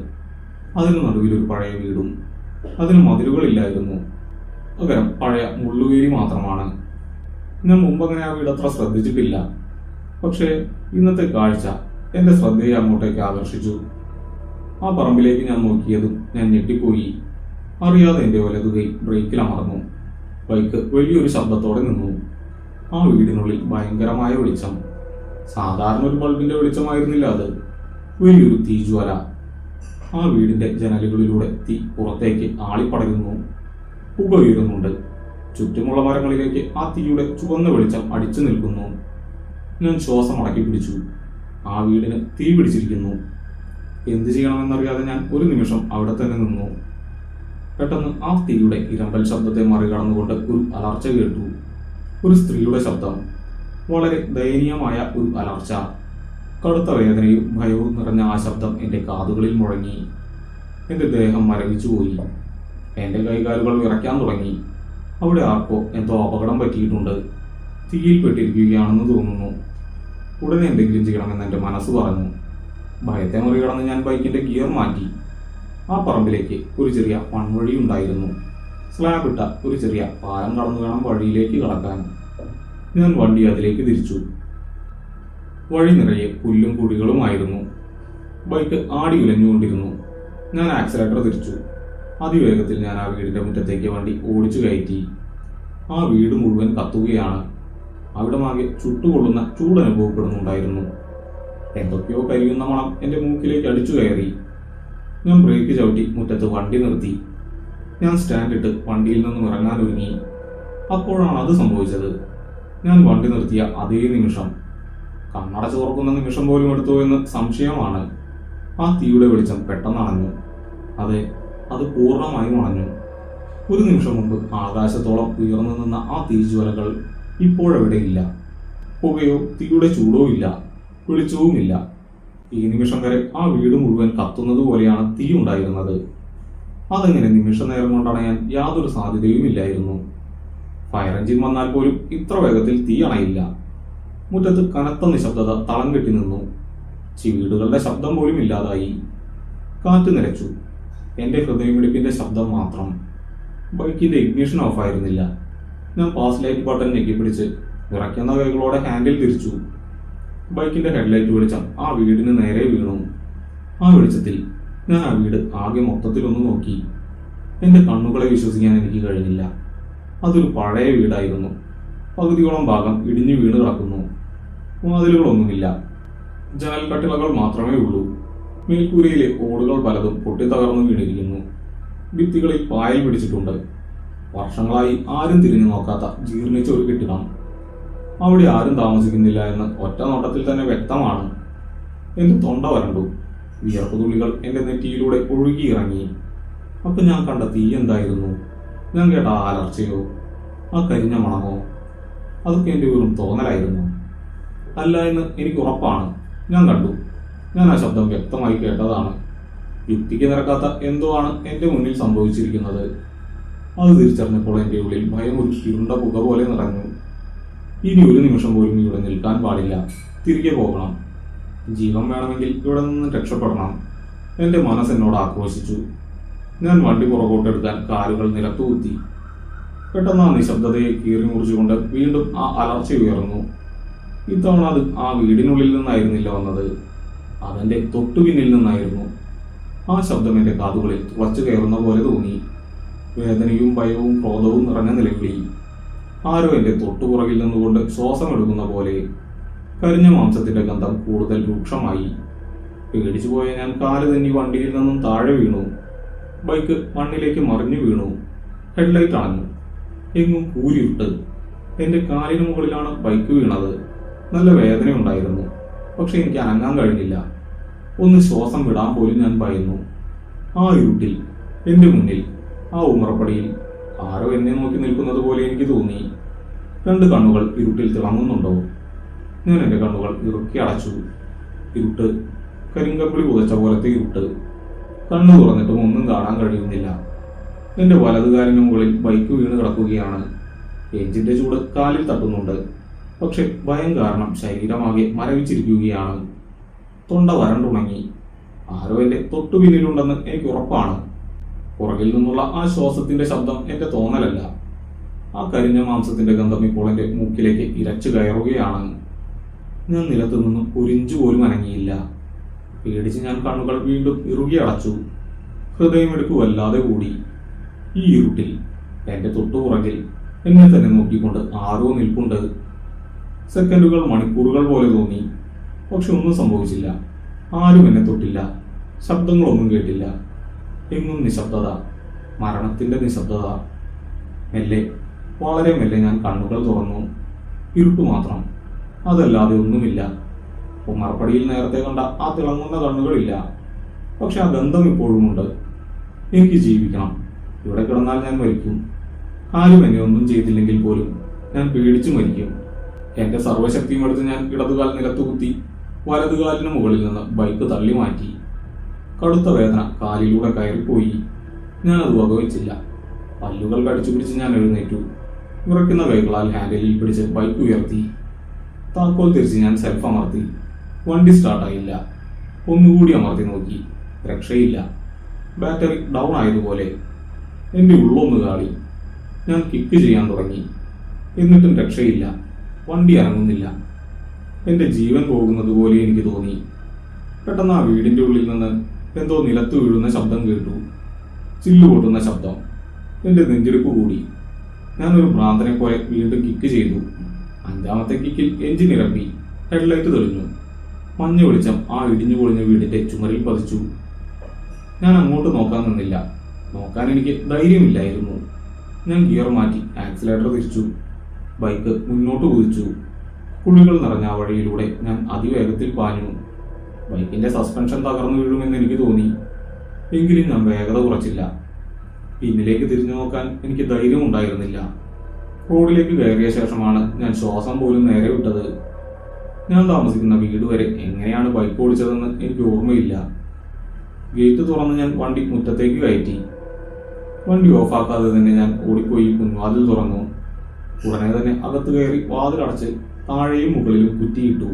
അതിന് നടുവിലൊരു പഴയ വീടും. അതിന് മതിലുകളില്ലായിരുന്നു. പകരം പഴയ മുള്ളുവേലി മാത്രമാണ്. ഞാൻ മുമ്പങ്ങനെ ആ വീട് അത്ര ശ്രദ്ധിച്ചിട്ടില്ല. പക്ഷേ ഇന്നത്തെ കാഴ്ച എൻ്റെ ശ്രദ്ധയെ അങ്ങോട്ടേക്ക് ആകർഷിച്ചു. ആ പറമ്പിലേക്ക് ഞാൻ നോക്കിയതും ഞാൻ ഞെട്ടിപ്പോയി. അറിയാതെ എൻ്റെ വലതുകൈ ബ്രേക്കിൽ അമർന്നു. ബൈക്ക് വലിയൊരു ശബ്ദത്തോടെ നിന്നു. ആ വീടിനുള്ളിൽ ഭയങ്കരമായ വെളിച്ചം. സാധാരണ ഒരു ബൾബിന്റെ വെളിച്ചമായിരുന്നില്ല അത്. വലിയൊരു തീജ്വാല. ആ വീടിന്റെ ജനലുകളിലൂടെ തീ പുറത്തേക്ക് ആളിപ്പടരുന്നു. പുക ഉയരുന്നുണ്ട്. ചുറ്റുമുള്ള മരങ്ങളിലേക്ക് ആ തീയുടെ ചുവന്ന വെളിച്ചം അടിച്ചു നിൽക്കുന്നു. ഞാൻ ശ്വാസം അടക്കി പിടിച്ചു. ആ വീടിന് തീ പിടിച്ചിരിക്കുന്നു. എന്ത് ചെയ്യണമെന്നറിയാതെ ഞാൻ ഒരു നിമിഷം അവിടെ തന്നെ നിന്നു. പെട്ടെന്ന് ആ തീയുടെ ഇരമ്പൽ ശബ്ദത്തെ മറികടന്നുകൊണ്ട് ഒരു അലർച്ച കേട്ടു. ഒരു സ്ത്രീയുടെ ശബ്ദം. വളരെ ദയനീയമായ ഒരു അലർച്ച. കടുത്ത വേദനയും ഭയവും നിറഞ്ഞ ആ ശബ്ദം എൻ്റെ കാതുകളിൽ മുഴങ്ങി. എൻ്റെ ദേഹം മരവിച്ചുപോയി. എൻ്റെ കൈകാലുകൾ വിറയ്ക്കാൻ തുടങ്ങി. അവിടെ ആർക്കോ എന്തോ അപകടം പറ്റിയിട്ടുണ്ട്. തീയിൽ പെട്ടിരിക്കുകയാണെന്ന് തോന്നുന്നു. ഉടനെ എന്തെങ്കിലും ചെയ്യണമെന്ന് എൻ്റെ മനസ്സ് പറഞ്ഞു. ഭയത്തെ മറികടന്ന് ഞാൻ ബൈക്കിൻ്റെ ഗിയർ മാറ്റി. ആ പറമ്പിലേക്ക് ഒരു ചെറിയ മൺവഴി ഉണ്ടായിരുന്നു. സ്ലാബിട്ട ഒരു ചെറിയ പാലം കടന്നു വേണം വഴിയിലേക്ക് കടക്കാൻ. ഞാൻ വണ്ടി അതിലേക്ക് തിരിച്ചു. വഴി നിറയെ പുല്ലും കുഴികളുമായിരുന്നു. ബൈക്ക് ആടി ഉലഞ്ഞുകൊണ്ടിരുന്നു. ഞാൻ ആക്സിലേറ്റർ തിരിച്ചു. അതിവേഗത്തിൽ ഞാൻ ആ വീടിന്റെ മുറ്റത്തേക്ക് വണ്ടി ഓടിച്ചു കയറ്റി. ആ വീട് മുഴുവൻ കത്തുകയാണ്. അവിടമാകെ ചുട്ടുകൊള്ളുന്ന ചൂടനുഭവപ്പെടുന്നുണ്ടായിരുന്നു. എന്തൊക്കെയോ കരിയുന്ന മണം എൻ്റെ മൂക്കിലേക്ക് അടിച്ചു കയറി. ഞാൻ ബ്രേക്ക് ചവിട്ടി മുറ്റത്ത് വണ്ടി നിർത്തി. ഞാൻ സ്റ്റാൻഡിട്ട് വണ്ടിയിൽ നിന്നും ഇറങ്ങാൻ ഒരുങ്ങി. അപ്പോഴാണ് അത് സംഭവിച്ചത്. ഞാൻ വണ്ടി നിർത്തിയ അതേ നിമിഷം, കണ്ണടച്ച് തുറക്കുന്ന നിമിഷം പോലും എടുത്തോ എന്ന് സംശയമാണ്, ആ തീയുടെ വെളിച്ചം പെട്ടെന്ന് അണഞ്ഞു. അതെ, അത് പൂർണ്ണമായും അണഞ്ഞു. ഒരു നിമിഷം മുമ്പ് ആകാശത്തോളം ഉയർന്നു നിന്ന ആ തീജ്വലകൾ ഇപ്പോഴെവിടെയില്ല. പുകയോ തീയുടെ ചൂടോ ഇല്ല, വെളിച്ചവുമില്ല. ഈ നിമിഷം വരെ ആ വീട് മുഴുവൻ കത്തുന്നത് പോലെയാണ് തീ ഉണ്ടായിരുന്നത്. അതെങ്ങനെ നിമിഷ നേരം കൊണ്ടണയാൻ യാതൊരു സാധ്യതയുമില്ലായിരുന്നു. ഫയർ എഞ്ചിൻ വന്നാൽ പോലും ഇത്ര വേഗത്തിൽ തീ അണയില്ല. മുറ്റത്ത് കനത്ത നിശബ്ദത തളം കെട്ടി നിന്നു. ചീടുകളുടെ ശബ്ദം പോലും ഇല്ലാതായി. കാറ്റ് നിലച്ചു. എൻ്റെ ഹൃദയമിടിപ്പിന്റെ ശബ്ദം മാത്രം. ബൈക്കിന്റെ ഇഗ്നിഷൻ ഓഫായിരുന്നില്ല. ഞാൻ പാസ് ലൈറ്റ് ബട്ടൺ ഞെക്കിപ്പിടിച്ച് വിറയ്ക്കുന്ന കൈകളോടെ ഹാൻഡിൽ തിരിച്ചു. ബൈക്കിന്റെ ഹെഡ്ലൈറ്റ് വെളിച്ചം ആ വീടിന് നേരെ വീണു. ആ വെളിച്ചത്തിൽ ഞാൻ ആ വീട് ആകെ മൊത്തത്തിലൊന്ന് നോക്കി. എൻ്റെ കണ്ണുകളെ വിശ്വസിക്കാൻ എനിക്ക് കഴിഞ്ഞില്ല. അതൊരു പഴയ വീടായിരുന്നു. പകുതിയോളം ഭാഗം ഇടിഞ്ഞു വീണ് കിടക്കുന്നു. വാതിലുകളൊന്നുമില്ല. ജനൽ കട്ടിളകൾ മാത്രമേ ഉള്ളൂ. മേൽക്കൂരയിലെ ഓടുകൾ പലതും പൊട്ടിത്തകർന്നു വീണിരിക്കുന്നു. ഭിത്തികളിൽ പായൽ പിടിച്ചിട്ടുണ്ട്. വർഷങ്ങളായി ആരും തിരിഞ്ഞു നോക്കാത്ത ജീർണിച്ച ഒരു കെട്ടിടം. അവിടെ ആരും താമസിക്കുന്നില്ല എന്ന് ഒറ്റ നോട്ടത്തിൽ തന്നെ വ്യക്തമാണ്. എന്റെ തൊണ്ട വരണ്ടു. വിയർപ്പ് തുള്ളികൾ എന്റെ നെറ്റിയിലൂടെ ഒഴുകിയിറങ്ങി. അപ്പൊ ഞാൻ കണ്ട തീ എന്തായിരുന്നു? ഞാൻ കേട്ട ആ അലർച്ചയോ, ആ കരിഞ്ഞ മണമോ, അതൊക്കെ എന്റെ വെറും തോന്നലായിരുന്നു. അല്ല എന്ന് എനിക്ക് ഉറപ്പാണ്. ഞാൻ കണ്ടു. ഞാൻ ആ ശബ്ദം വ്യക്തമായി കേട്ടതാണ്. യുക്തിക്ക് നിരക്കാത്ത എന്തോ ആണ് എന്റെ മുന്നിൽ സംഭവിച്ചിരിക്കുന്നത്. അത് തിരിച്ചറിഞ്ഞപ്പോൾ എൻ്റെ ഉള്ളിൽ ഭയം ഒരു ഇരുണ്ട പുക പോലെ നിറഞ്ഞു. ഇനി ഒരു നിമിഷം പോലും ഇവിടെ നിൽക്കാൻ പാടില്ല. തിരികെ പോകണം. ജീവൻ വേണമെങ്കിൽ ഇവിടെ നിന്ന് രക്ഷപ്പെടണം. എൻ്റെ മനസ്സെന്നോട് ആക്രോശിച്ചു. ഞാൻ വണ്ടി പുറകോട്ടെടുക്കാൻ കാലുകൾ നിലത്തുകുത്തി. പെട്ടെന്ന് ആ നിശബ്ദതയെ കീറി മുറിച്ചുകൊണ്ട് വീണ്ടും ആ അലർച്ച ഉയർന്നു. ഇത്തവണ അത് ആ വീടിനുള്ളിൽ നിന്നായിരുന്നില്ല വന്നത്. അതെന്റെ തൊട്ടു പിന്നിൽ നിന്നായിരുന്നു. ആ ശബ്ദം എൻ്റെ കാതുകളിൽ തുളച്ചു കയറുന്ന പോലെ തോന്നി. വേദനയും ഭയവും ക്രോധവും നിറഞ്ഞ നിലവിളി. ആരോ എൻ്റെ തൊട്ടുപുറകിൽ നിന്നുകൊണ്ട് ശ്വാസം എടുക്കുന്ന പോലെ. കരിഞ്ഞ മാംസത്തിന്റെ ഗന്ധം കൂടുതൽ രൂക്ഷമായി. പേടിച്ചു പോയ ഞാൻ കാല് തന്നെ വണ്ടിയിൽ നിന്നും താഴെ വീണു. ബൈക്ക് മണ്ണിലേക്ക് മറിഞ്ഞു വീണു. ഹെഡ്ലൈറ്റ് അണഞ്ഞു. എങ്ങും കൂരിട്ട്. എൻ്റെ കാലിന് മുകളിലാണ് ബൈക്ക് വീണത്. നല്ല വേദനയുണ്ടായിരുന്നു. പക്ഷെ എനിക്ക് അനങ്ങാൻ കഴിഞ്ഞില്ല. ഒന്ന് ശ്വാസം വിടാൻ പോലും ഞാൻ ഭയന്നു. ആ ഇരുട്ടിൽ എൻ്റെ മുന്നിൽ ആ ഉമ്മറപ്പടിയിൽ ആരോ എന്നെ നോക്കി നിൽക്കുന്നത് പോലെ എനിക്ക് തോന്നി. രണ്ട് കണ്ണുകൾ ഇരുട്ടിൽ തിളങ്ങുന്നുണ്ടോ? ഞാൻ എൻ്റെ കണ്ണുകൾ ഇറുക്കി അടച്ചു. ഇരുട്ട്, കരിങ്കമ്പിളി പുതച്ച പോലത്തെ ഇരുട്ട്. കണ്ണു തുറന്നിട്ടും ഒന്നും കാണാൻ കഴിയുന്നില്ല. എൻ്റെ വലതുകാലിന് മുകളിൽ ബൈക്ക് വീണ് കിടക്കുകയാണ്. എഞ്ചിന്റെ ചൂട് കാലിൽ തട്ടുന്നുണ്ട്. പക്ഷെ ഭയം കാരണം ശരീരമാകെ മരവിച്ചിരിക്കുകയാണ്. തൊണ്ട വരണ്ടുണങ്ങി. ആരോ എൻ്റെ തൊട്ടു പിന്നിലുണ്ടെന്ന് എനിക്ക് ഉറപ്പാണ്. പുറകിൽ നിന്നുള്ള ആ ശ്വാസത്തിന്റെ ശബ്ദം എന്റെ തോന്നലല്ല. ആ കരിഞ്ഞ മാംസത്തിന്റെ ഗന്ധം ഇപ്പോൾ എൻ്റെ മൂക്കിലേക്ക് ഇരച്ചു കയറുകയാണ്. ഞാൻ നിലത്തു നിന്നും ഒരു ഇഞ്ച് പോലും അനങ്ങിയില്ല. പേടിച്ച് ഞാൻ കണ്ണുകൾ വീണ്ടും ഇറുകി അടച്ചു. ഹൃദയമെടുപ്പ് വല്ലാതെ കൂടി. ഈ ഇരുട്ടിൽ എന്റെ തൊട്ടുപുറകിൽ എന്നെ തന്നെ നോക്കിക്കൊണ്ട് ആരോ നിൽപ്പുണ്ട്. സെക്കൻഡുകൾ മണിക്കൂറുകൾ പോലെ തോന്നി. പക്ഷെ ഒന്നും സംഭവിച്ചില്ല. ആരും എന്നെ തൊട്ടില്ല. ശബ്ദങ്ങളൊന്നും കേട്ടില്ല. എങ്ങും നിശബ്ദത, മരണത്തിന്റെ നിശബ്ദത. മെല്ലെ, വളരെ മെല്ലെ ഞാൻ കണ്ണുകൾ തുറന്നു. ഇരുട്ടു മാത്രം, അതല്ലാതെ ഒന്നുമില്ല. ഉമ്മറപ്പടിയിൽ നേരത്തെ കണ്ട ആ തിളങ്ങുന്ന കണ്ണുകളില്ല. പക്ഷെ ആ ഗന്ധം ഇപ്പോഴുമുണ്ട്. എനിക്ക് ജീവിക്കണം. ഇവിടെ കിടന്നാൽ ഞാൻ മരിക്കും. ആരും എന്നെ ഒന്നും ചെയ്തില്ലെങ്കിൽ പോലും ഞാൻ പേടിച്ചു മരിക്കും. എന്റെ സർവ്വശക്തിയും എടുത്ത് ഞാൻ ഇടതുകാൽ നിലത്തു കുത്തി വലതുകാലിന് മുകളിൽ നിന്ന് ബൈക്ക് തള്ളി മാറ്റി. കടുത്ത വേദന കാലിലൂടെ കയറിപ്പോയി. ഞാനത് വകവെച്ചില്ല. പല്ലുകൾ കടിച്ചു പിടിച്ച് ഞാൻ എഴുന്നേറ്റു. വിറയ്ക്കുന്ന കൈകളാൽ ഹാൻഡിലിൽ പിടിച്ച് ബൈക്ക് ഉയർത്തി. താക്കോൽ തിരിച്ച് ഞാൻ സെൽഫ് അമർത്തി. വണ്ടി സ്റ്റാർട്ടായില്ല. ഒന്നുകൂടി അമർത്തി നോക്കി. രക്ഷയില്ല. ബാറ്ററി ഡൗൺ ആയതുപോലെ. എൻ്റെ ഉള്ളൊന്ന് കാളി. ഞാൻ കിക്ക് ചെയ്യാൻ തുടങ്ങി. എന്നിട്ടും രക്ഷയില്ല. വണ്ടി ഇറങ്ങുന്നില്ല. എൻ്റെ ജീവൻ പോകുന്നത് പോലെ എനിക്ക് തോന്നി. പെട്ടെന്ന് ആ വീടിൻ്റെ ഉള്ളിൽ നിന്ന് എന്തോ നിലത്ത് വീഴുന്ന ശബ്ദം കേട്ടു. ചില്ലു പൊട്ടുന്ന ശബ്ദം. എൻ്റെ നെഞ്ചെടുപ്പ് കൂടി. ഞാനൊരു ഭ്രാന്തനെ പോലെ വീണ്ടും കിക്ക് ചെയ്തു. അഞ്ചാമത്തെ കിക്കിൽ എഞ്ചിൻ ഇറക്കി. ഹെഡ്ലൈറ്റ് തെളിഞ്ഞു. മഞ്ഞ വെളിച്ചം ആ ഇടിഞ്ഞു പൊളിഞ്ഞ വീടിന്റെ ചുമരിൽ പതിച്ചു. ഞാൻ അങ്ങോട്ട് നോക്കാൻ നിന്നില്ല. നോക്കാൻ എനിക്ക് ധൈര്യമില്ലായിരുന്നു. ഞാൻ ഗിയർ മാറ്റി ആക്സിലേറ്റർ തിരിച്ചു. ബൈക്ക് മുന്നോട്ട് കുതിച്ചു. കുഴികൾ നിറഞ്ഞ ആ വഴിയിലൂടെ ഞാൻ അതിവേഗത്തിൽ പാഞ്ഞു. ബൈക്കിന്റെ സസ്പെൻഷൻ തകർന്നു വീഴുമെന്ന് എനിക്ക് തോന്നി. എങ്കിലും ഞാൻ വേഗത കുറച്ചില്ല. പിന്നിലേക്ക് തിരിഞ്ഞു നോക്കാൻ എനിക്ക് ധൈര്യം ഉണ്ടായിരുന്നില്ല. റോഡിലേക്ക് കയറിയ ശേഷമാണ് ഞാൻ ശ്വാസം പോലും നേരെ വിട്ടത്. ഞാൻ താമസിക്കുന്ന വീട് വരെ എങ്ങനെയാണ് ബൈക്ക് ഓടിച്ചതെന്ന് എനിക്ക് ഓർമ്മയില്ല. ഗേറ്റ് തുറന്ന് ഞാൻ വണ്ടി മുറ്റത്തേക്ക് കയറ്റി. വണ്ടി ഓഫാക്കാതെ തന്നെ ഞാൻ ഓടിപ്പോയി മുൻവാതിൽ തുറന്നു. ഉടനെ തന്നെ അകത്ത് കയറി വാതിലടച്ച് താഴെയും മുകളിലും കുറ്റിയിട്ടു.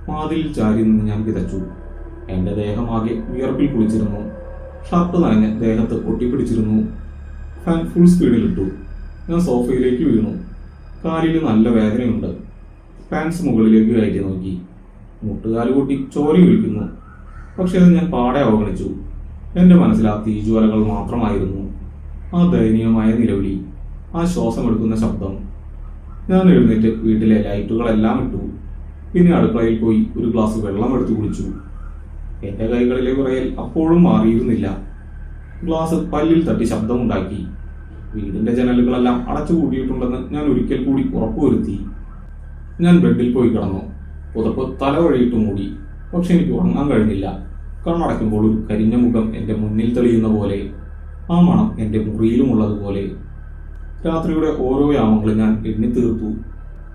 വാതിലിൽ ചാരി നിന്ന് ഞാൻ കിതച്ചു. എന്റെ ദേഹമാകെ വിയർപ്പിൽ കുളിച്ചിരുന്നു. ഷർട്ട് നനഞ്ഞ് ദേഹത്ത് ഒട്ടിപ്പിടിച്ചിരുന്നു. Fan full സ്പീഡിലിട്ടു. ഞാൻ സോഫയിലേക്ക് വീണു. കാലിൽ നല്ല വേദനയുണ്ട്. പാൻസ് മുകളിലേക്ക് കയറ്റി നോക്കി. മുട്ടുകാല് കൂട്ടി ചോര ഒഴിക്കുന്നു. പക്ഷെ അത് ഞാൻ പാടെ അവഗണിച്ചു. എന്റെ മനസ്സിൽ ആ തീജ്വാലകൾ മാത്രമായിരുന്നു. ആ ദയനീയമായ നിലവിളി, ആ ശ്വാസമെടുക്കുന്ന ശബ്ദം. ഞാൻ എഴുന്നേറ്റ് വീട്ടിലെ ലൈറ്റുകളെല്ലാം ഇട്ടു. പിന്നെ അടുക്കളയിൽ പോയി ഒരു ഗ്ലാസ് വെള്ളം എടുത്തു കുടിച്ചു. എന്റെ കൈകളിലെ വിറയൽ അപ്പോഴും മാറിയിരുന്നില്ല. ഗ്ലാസ് പല്ലിൽ തട്ടി ശബ്ദമുണ്ടാക്കി. വീടിന്റെ ജനലുകളെല്ലാം അടച്ചുകൂട്ടിയിട്ടുണ്ടെന്ന് ഞാൻ ഒരിക്കൽ കൂടി ഉറപ്പുവരുത്തി. ഞാൻ ബെഡിൽ പോയി കിടന്നു. പുതപ്പ് തല വഴിയിട്ട് മൂടി. പക്ഷെ എനിക്ക് ഉറങ്ങാൻ കഴിഞ്ഞില്ല. കണ്ണടയ്ക്കുമ്പോൾ ഒരു കരിഞ്ഞ മുഖം എന്റെ മുന്നിൽ തെളിയുന്ന പോലെ. ആ മണം എന്റെ മുറിയിലുമുള്ളതുപോലെ. രാത്രിയുടെ ഓരോ യാമങ്ങളും ഞാൻ എണ്ണി തീർത്തു.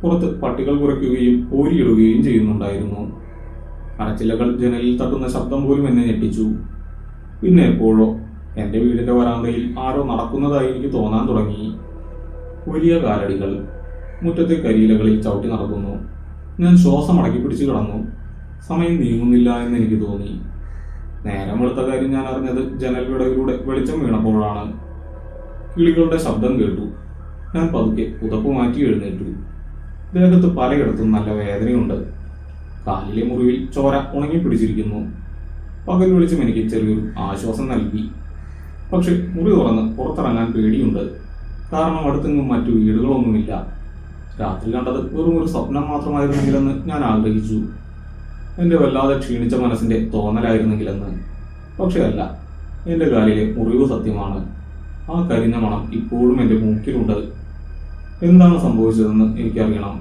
പുറത്ത് പട്ടികൾ കുറയ്ക്കുകയും ഓരിയിടുകയും ചെയ്യുന്നുണ്ടായിരുന്നു. അരച്ചില്ലകൾ ജനലിൽ തട്ടുന്ന ശബ്ദം പോലും എന്നെ ഞെട്ടിച്ചു. പിന്നെ എപ്പോഴോ എന്റെ വീടിന്റെ വരാന്തയിൽ ആരോ നടക്കുന്നതായി എനിക്ക് തോന്നാൻ തുടങ്ങി. വലിയ കാലടികൾ മുറ്റത്തെ കരിയിലകളിൽ ചവിട്ടി നടക്കുന്നു. ഞാൻ ശ്വാസം അടക്കി പിടിച്ചു കിടന്നു. സമയം നീങ്ങുന്നില്ല എന്ന് എനിക്ക് തോന്നി. നേരം വെളുത്ത കാര്യം ഞാൻ അറിഞ്ഞത് ജനൽ വിടവിലൂടെ വെളിച്ചം വീണപ്പോഴാണ്. കിളികളുടെ ശബ്ദം കേട്ടു. ഞാൻ പതുക്കെ പുതപ്പ് മാറ്റി എഴുന്നേറ്റു. ദേഹത്ത് പലയിടത്തും നല്ല വേദനയുണ്ട്. കാലിലെ മുറിവിൽ ചോര ഉണങ്ങിപ്പിടിച്ചിരിക്കുന്നു. പകൽ വെളിച്ചം എനിക്ക് ചെറിയൊരു ആശ്വാസം നൽകി. പക്ഷെ മുറി തുറന്ന് പുറത്തിറങ്ങാൻ പേടിയുണ്ട്. കാരണം അടുത്തെങ്ങും മറ്റു വീടുകളൊന്നുമില്ല. രാത്രി കണ്ടത് വെറും ഒരു സ്വപ്നം മാത്രമായിരുന്നെങ്കിലെന്ന് ഞാൻ ആഗ്രഹിച്ചു. എന്റെ വല്ലാതെ ക്ഷീണിച്ച മനസ്സിന്റെ തോന്നലായിരുന്നെങ്കിലെന്ന്. പക്ഷെ അല്ല. എന്റെ കാലിലെ മുറിവ് സത്യമാണ്. ആ കരിഞ്ഞ മണം ഇപ്പോഴും എന്റെ മൂക്കിലുണ്ട്. എന്താണ് സംഭവിച്ചതെന്ന് എനിക്കറിയണം.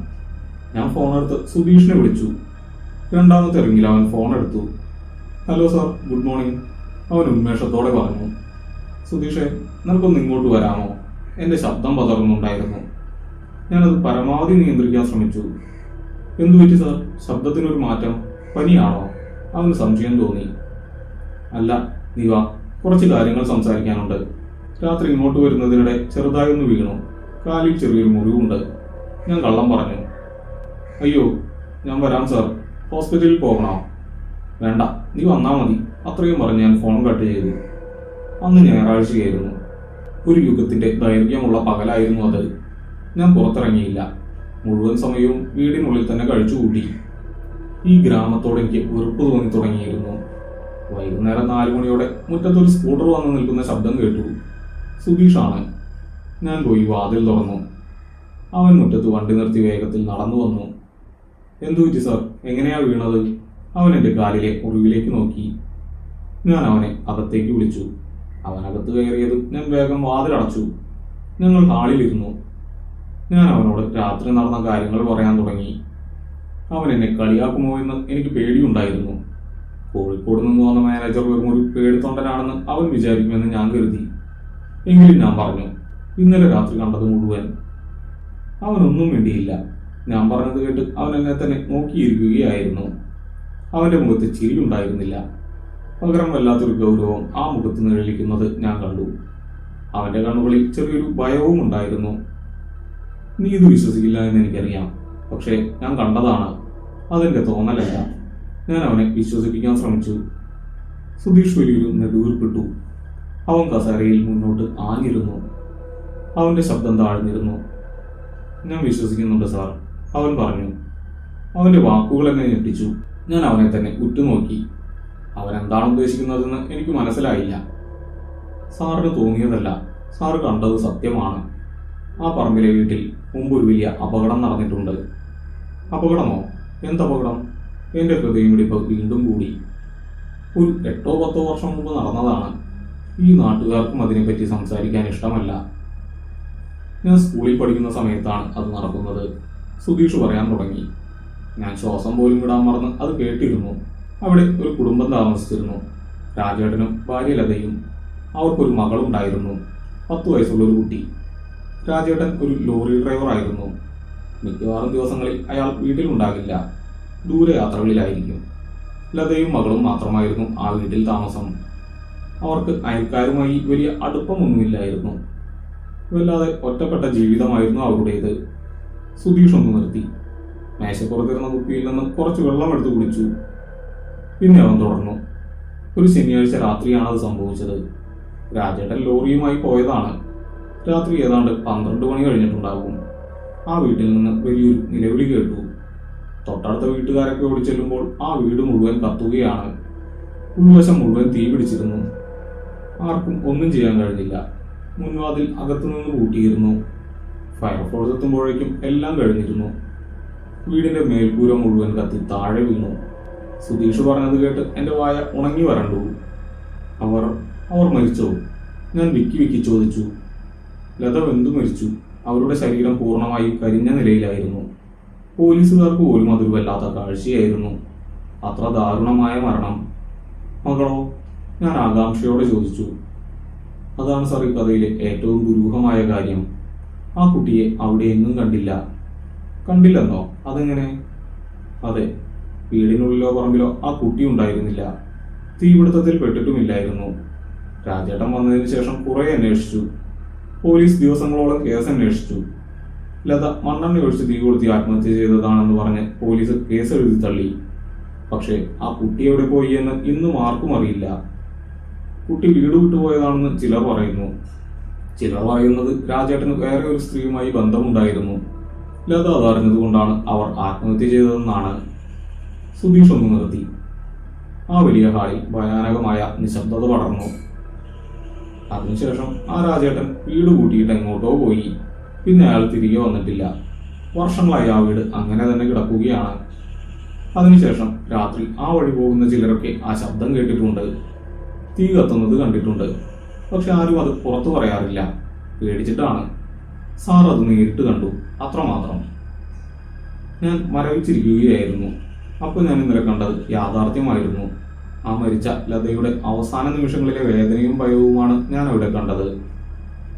ഞാൻ ഫോണെടുത്ത് സുധീഷിനെ വിളിച്ചു. രണ്ടാമത്തെ റിങ്ങിൽ അവൻ ഫോൺ എടുത്തു. Hello sir, good morning. അവൻ ഉന്മേഷത്തോടെ പറഞ്ഞു. സുധീഷെ, നിനക്കൊന്ന് ഇങ്ങോട്ട് വരാമോ? എന്റെ ശബ്ദം പതറുന്നുണ്ടായിരുന്നു. ഞാനത് പരമാവധി നിയന്ത്രിക്കാൻ ശ്രമിച്ചു. എന്തു പറ്റി സാർ? ശബ്ദത്തിനൊരു മാറ്റം. പനിയാണോ? അവന് സംശയം തോന്നി. അല്ല, നീ വാ, കുറച്ച് കാര്യങ്ങൾ സംസാരിക്കാനുണ്ട്. രാത്രി ഇങ്ങോട്ട് വരുന്നതിനിടെ ചെറുതായൊന്ന് വീണു. കാലിൽ ചെറിയൊരു മുറിവുണ്ട്. ഞാൻ കള്ളം പറഞ്ഞു. അയ്യോ, ഞാൻ വരാം സാർ. ഹോസ്പിറ്റലിൽ പോകണോ? വേണ്ട, നീ വന്നാൽ മതി. അത്രയും പറഞ്ഞ് ഞാൻ ഫോൺ കട്ട് ചെയ്തു. അന്ന് ഞായറാഴ്ചയായിരുന്നു. ഒരു യുഗത്തിന്റെ ദൈർഘ്യമുള്ള പകലായിരുന്നു അത്. ഞാൻ പുറത്തിറങ്ങിയില്ല. മുഴുവൻ സമയവും വീടിനുള്ളിൽ തന്നെ കഴിച്ചുകൂട്ടി. ഈ ഗ്രാമത്തോട് എനിക്ക് വെറുപ്പ് തോന്നി തുടങ്ങിയിരുന്നു. വൈകുന്നേരം 4 മണിയോടെ മുറ്റത്തൊരു സ്കൂട്ടർ വന്ന് നിൽക്കുന്ന ശബ്ദം കേട്ടു. സുധീഷാണ്. ഞാൻ പോയി വാതിൽ തുറന്നു. അവൻ മുറ്റത്ത് വണ്ടി നിർത്തി വേഗത്തിൽ നടന്നു വന്നു. എന്തു പറ്റി സാർ? എങ്ങനെയാ വീണത്? അവൻ എൻ്റെ കാലിലെ മുറിവിലേക്ക് നോക്കി. ഞാൻ അവനെ അകത്തേക്ക് വിളിച്ചു. അവനകത്ത് കയറിയതും ഞാൻ വേഗം വാതിലടച്ചു. ഞങ്ങൾ ഹാളിലിരുന്നു. ഞാൻ അവനോട് രാത്രി നടന്ന കാര്യങ്ങൾ പറയാൻ തുടങ്ങി. അവൻ എന്നെ കളിയാക്കുമോ എന്ന് എനിക്ക് പേടിയുണ്ടായിരുന്നു. കോഴിക്കോട് നിന്ന് വന്ന മാനേജർ വെറും ഒരു പേടിത്തൊണ്ടനാണെന്ന് അവൻ വിചാരിക്കുമെന്ന് ഞാൻ കരുതി. എങ്കിലും ഞാൻ പറഞ്ഞു, ഇന്നലെ രാത്രി കണ്ടത് മുഴുവൻ. അവനൊന്നും വേണ്ടിയില്ല. ഞാൻ പറഞ്ഞത് കേട്ട് അവൻ എന്നെ തന്നെ നോക്കിയിരിക്കുകയായിരുന്നു. അവന്റെ മുഖത്ത് ചിരിയുണ്ടായിരുന്നില്ല. പകരം വല്ലാത്തൊരു ഗൗരവം ആ മുഖത്ത് നിഴലിക്കുന്നത് ഞാൻ കണ്ടു. അവന്റെ കണ്ണുകളിൽ ചെറിയൊരു ഭയവും ഉണ്ടായിരുന്നു. നീ ഇത് വിശ്വസിക്കില്ല എന്ന് എനിക്കറിയാം, പക്ഷേ ഞാൻ കണ്ടതാണ്, അതെന്റെ തോന്നലല്ല. ഞാൻ അവനെ വിശ്വസിപ്പിക്കാൻ ശ്രമിച്ചു. സുധീഷ് വലിയൊരു നെടുവീർപ്പിട്ടു. അവൻ കസേരയിൽ മുന്നോട്ട് ആഞ്ഞിരുന്നു. അവന്റെ ശബ്ദം താഴ്ന്നിരുന്നു. ഞാൻ വിശ്വസിക്കുന്നുണ്ട് സാർ, അവൻ പറഞ്ഞു. അവന്റെ വാക്കുകൾ എന്നെ ഞെട്ടിച്ചു. ഞാൻ അവനെ തന്നെ ഉറ്റുനോക്കി. അവൻ എന്താണ് ഉദ്ദേശിക്കുന്നതെന്ന് എനിക്ക് മനസ്സിലായില്ല. സാറിന് തോന്നിയതല്ല, സാറ് കണ്ടത് സത്യമാണ്. ആ പറമ്പിലെ വീട്ടിൽ മുമ്പ് ഒരു വലിയ അപകടം നടന്നിട്ടുണ്ട്. അപകടമോ? എന്തപകടം? എന്റെ ഹൃദയമിടിപ്പ് വീണ്ടും കൂടി. ഒരു 8-10 വർഷം മുമ്പ് നടന്നതാണ്. ഈ നാട്ടുകാർക്കും അതിനെപ്പറ്റി സംസാരിക്കാൻ ഇഷ്ടമല്ല. ഞാൻ സ്കൂളിൽ പഠിക്കുന്ന സമയത്താണ് അത് നടക്കുന്നത്. സുധീഷ് പറയാൻ തുടങ്ങി. ഞാൻ ശ്വാസം പോലും വിടാൻ മറന്ന് അത് കേട്ടിരുന്നു. അവിടെ ഒരു കുടുംബം താമസിച്ചിരുന്നു. രാജേട്ടനും ഭാര്യ ലതയും. അവർക്കൊരു മകളുണ്ടായിരുന്നു, 10 വയസ്സുള്ളൊരു കുട്ടി. രാജേട്ടൻ ഒരു ലോറി ഡ്രൈവറായിരുന്നു. മിക്കവാറും ദിവസങ്ങളിൽ അയാൾ വീട്ടിലുണ്ടാകില്ല, ദൂരെ യാത്രകളിലായിരിക്കും. ലതയും മകളും മാത്രമായിരുന്നു ആ വീട്ടിൽ താമസം. അവർക്ക് അയൽക്കാരുമായി വലിയ അടുപ്പമൊന്നുമില്ലായിരുന്നു. വല്ലാതെ ഒറ്റപ്പെട്ട ജീവിതമായിരുന്നു അവരുടേത്. സുധീഷ് ഒന്ന് നിർത്തി. മേശപ്പുറത്തിരുന്ന കുപ്പിയിൽ നിന്ന് കുറച്ച് വെള്ളം എടുത്ത് കുടിച്ചു. പിന്നെ അവൻ തുടർന്നു. ഒരു ശനിയാഴ്ച രാത്രിയാണത് സംഭവിച്ചത്. രാജേട്ടൻ ലോറിയുമായി പോയതാണ്. രാത്രി ഏതാണ്ട് 12 മണി കഴിഞ്ഞിട്ടുണ്ടാകും. ആ വീട്ടിൽ നിന്ന് വലിയൊരു നിലവിളി കേട്ടു. തൊട്ടടുത്ത വീട്ടുകാരൊക്കെ ഓടിച്ചെല്ലുമ്പോൾ ആ വീട് മുഴുവൻ കത്തുകയാണ്. ഉൾവശം മുഴുവൻ തീ പിടിച്ചിരുന്നു. ആർക്കും ഒന്നും ചെയ്യാൻ കഴിഞ്ഞില്ല. മുൻവാതിൽ അകത്തുനിന്ന് പൂട്ടിയിരുന്നു. ഫയർഫോഴ്സ് എത്തുമ്പോഴേക്കും എല്ലാം കഴിഞ്ഞിരുന്നു. വീടിന്റെ മേൽക്കൂര മുഴുവൻ കത്തി താഴെ വീണു. സുധീഷ് പറഞ്ഞത് കേട്ട് എന്റെ വായ ഉണങ്ങി വരണ്ടു. അവർ മരിച്ചോ? ഞാൻ വിക്കി ചോദിച്ചു. ലത വെന്തു മരിച്ചു. അവരുടെ ശരീരം പൂർണ്ണമായും കരിഞ്ഞ നിലയിലായിരുന്നു. പോലീസുകാർക്ക് പോലും അതൊരു വല്ലാത്ത കാഴ്ചയായിരുന്നു. അത്ര ദാരുണമായ മരണം. മകളോ? ഞാൻ ആകാംക്ഷയോടെ ചോദിച്ചു. അതാണ് സാർ ഈ കഥയിലെ ഏറ്റവും ദുരൂഹമായ കാര്യം. ആ കുട്ടിയെ അവിടെ എങ്ങും കണ്ടില്ല. കണ്ടില്ലെന്നോ? അതെങ്ങനെ? അതെ, വീടിനുള്ളിലോ പറമ്പിലോ ആ കുട്ടി ഉണ്ടായിരുന്നില്ല. തീപിടുത്തത്തിൽ പെട്ടിട്ടുമില്ലായിരുന്നു. രാജേട്ടൻ വന്നതിന് ശേഷം കുറെ അന്വേഷിച്ചു. പോലീസ് ദിവസങ്ങളോളം കേസ് അന്വേഷിച്ചു. ലത മണ്ണെണ്ണ ഒഴിച്ച് തീ കൊളുത്തി ആത്മഹത്യ ചെയ്തതാണെന്ന് പറഞ്ഞ് പോലീസ് കേസ് എഴുതി തള്ളി. പക്ഷേ ആ കുട്ടി എവിടെ പോയി എന്ന് ഇന്നും ആർക്കും അറിയില്ല. കുട്ടി വീട് വിട്ടുപോയതാണെന്ന് ചിലർ പറയുന്നു. ചിലർ പറയുന്നത് രാജേട്ടന് വേറെ ഒരു സ്ത്രീയുമായി ബന്ധമുണ്ടായിരുന്നു. ലത അതറിഞ്ഞതുകൊണ്ടാണ് അവർ ആത്മഹത്യ ചെയ്തതെന്നാണ്. സുധീഷ് ഒന്ന് നിർത്തി. ആ വലിയ ഹാളിൽ ഭയാനകമായ നിശബ്ദത പടർന്നു. അതിനുശേഷം ആ രാജേട്ടൻ വീട് കൂട്ടിയിട്ട് എങ്ങോട്ടോ പോയി. പിന്നെ അയാൾ തിരികെ വന്നിട്ടില്ല. വർഷങ്ങളായി ആ വീട് അങ്ങനെ തന്നെ കിടക്കുകയാണ്. അതിനുശേഷം രാത്രി ആ വഴി പോകുന്ന ചിലരൊക്കെ ആ ശബ്ദം കേട്ടിട്ടുണ്ട്. തീ കത്തുന്നത് കണ്ടിട്ടുണ്ട്. പക്ഷെ ആരും അത് പുറത്തു പറയാറില്ല. പേടിച്ചിട്ടാണ്. സാർ അത് നേരിട്ട് കണ്ടു, അത്രമാത്രം. ഞാൻ മരവിച്ചിരിക്കുകയായിരുന്നു. അപ്പോൾ ഞാൻ ഇന്നലെ കണ്ടത് യാഥാർത്ഥ്യമായിരുന്നു. ആ മരിച്ച ലതയുടെ അവസാന നിമിഷങ്ങളിലെ വേദനയും ഭയവുമാണ് ഞാൻ അവിടെ കണ്ടത്.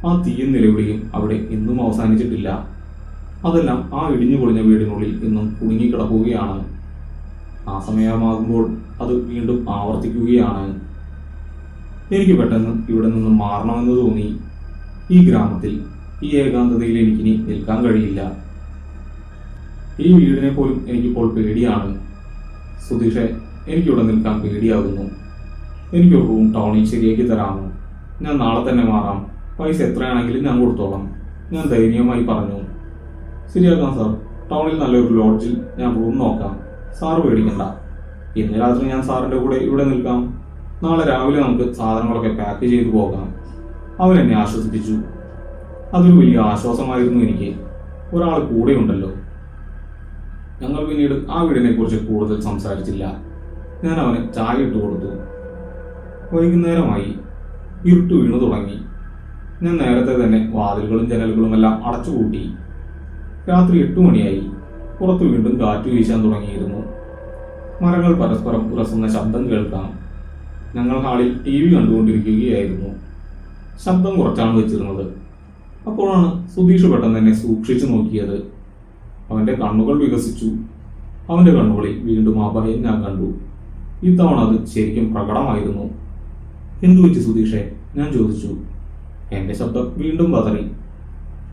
ആ തീയും നിലവിളിയും അവിടെ ഇന്നും അവസാനിച്ചിട്ടില്ല. അതെല്ലാം ആ ഇടിഞ്ഞു പൊളിഞ്ഞ വീടിനുള്ളിൽ ഇന്നും കുടുങ്ങിക്കിടക്കുകയാണ്. ആ സമയമാകുമ്പോൾ അത് വീണ്ടും ആവർത്തിക്കുകയാണ്. എനിക്ക് പെട്ടെന്ന് ഇവിടെ നിന്നും മാറണമെന്ന് തോന്നി. ഈ ഗ്രാമത്തിൽ, ഈ ഏകാന്തതയിൽ എനിക്കിനി നിൽക്കാൻ കഴിയില്ല. ഈ വീടിനെ പോലും എനിക്കിപ്പോൾ പേടിയാണ്. സുധീഷെ, എനിക്കിവിടെ നിൽക്കാൻ പേടിയാകുന്നു. എനിക്കൊരു റൂം ടൗണിൽ ശരിയാക്കി തരാമോ? ഞാൻ നാളെ തന്നെ മാറാം. പൈസ എത്രയാണെങ്കിലും ഞാൻ കൊടുത്തോളാം, ഞാൻ ധൈര്യമായി പറഞ്ഞു. ശരിയാക്കാം സാർ. ടൗണിൽ നല്ലൊരു ലോഡ്ജിൽ ഞാൻ റൂം നോക്കാം. സാറ് പേടിക്കണ്ട. ഇന്ന് രാത്രി ഞാൻ സാറിന്റെ കൂടെ ഇവിടെ നിൽക്കാം. നാളെ രാവിലെ നമുക്ക് സാധനങ്ങളൊക്കെ പാക്ക് ചെയ്തു പോകാം. അവൻ എന്നെ ആശ്വസിപ്പിച്ചു. അതൊരു വലിയ ആശ്വാസമായിരുന്നു എനിക്ക്. ഒരാൾ കൂടെയുണ്ടല്ലോ. ഞങ്ങൾ പിന്നീട് ആ വീടിനെ കുറിച്ച് കൂടുതൽ സംസാരിച്ചില്ല. ഞാൻ അവന് ചായ ഇട്ട് കൊടുത്തു. വൈകുന്നേരമായി. ഇരുട്ട് വീണു തുടങ്ങി. ഞാൻ നേരത്തെ തന്നെ വാതിലുകളും ജനലുകളും എല്ലാം അടച്ചുപൂട്ടി. രാത്രി 8 മണിയായി. പുറത്തു വീണ്ടും കാറ്റ് വീശാൻ തുടങ്ങിയിരുന്നു. മരങ്ങൾ പരസ്പരം ഉരസുന്ന ശബ്ദം കേൾക്കാം. ഞങ്ങൾ ഹാളിൽ TV കണ്ടുകൊണ്ടിരിക്കുകയായിരുന്നു. ശബ്ദം കുറച്ചാണ് വെച്ചിരുന്നത്. അപ്പോഴാണ് സുധീഷ് പെട്ടെന്ന് എന്നെ സൂക്ഷിച്ചു നോക്കിയത്. അവന്റെ കണ്ണുകൾ വികസിച്ചു. അവന്റെ കണ്ണുകളിൽ വീണ്ടും ആ ഭയം ഞാൻ കണ്ടു. ഇത്തവണ അത് ശരിക്കും പ്രകടമായിരുന്നു. എന്തു പറ്റി സുധീഷെ? ഞാൻ ചോദിച്ചു. എന്റെ ശബ്ദം വീണ്ടും പതറി.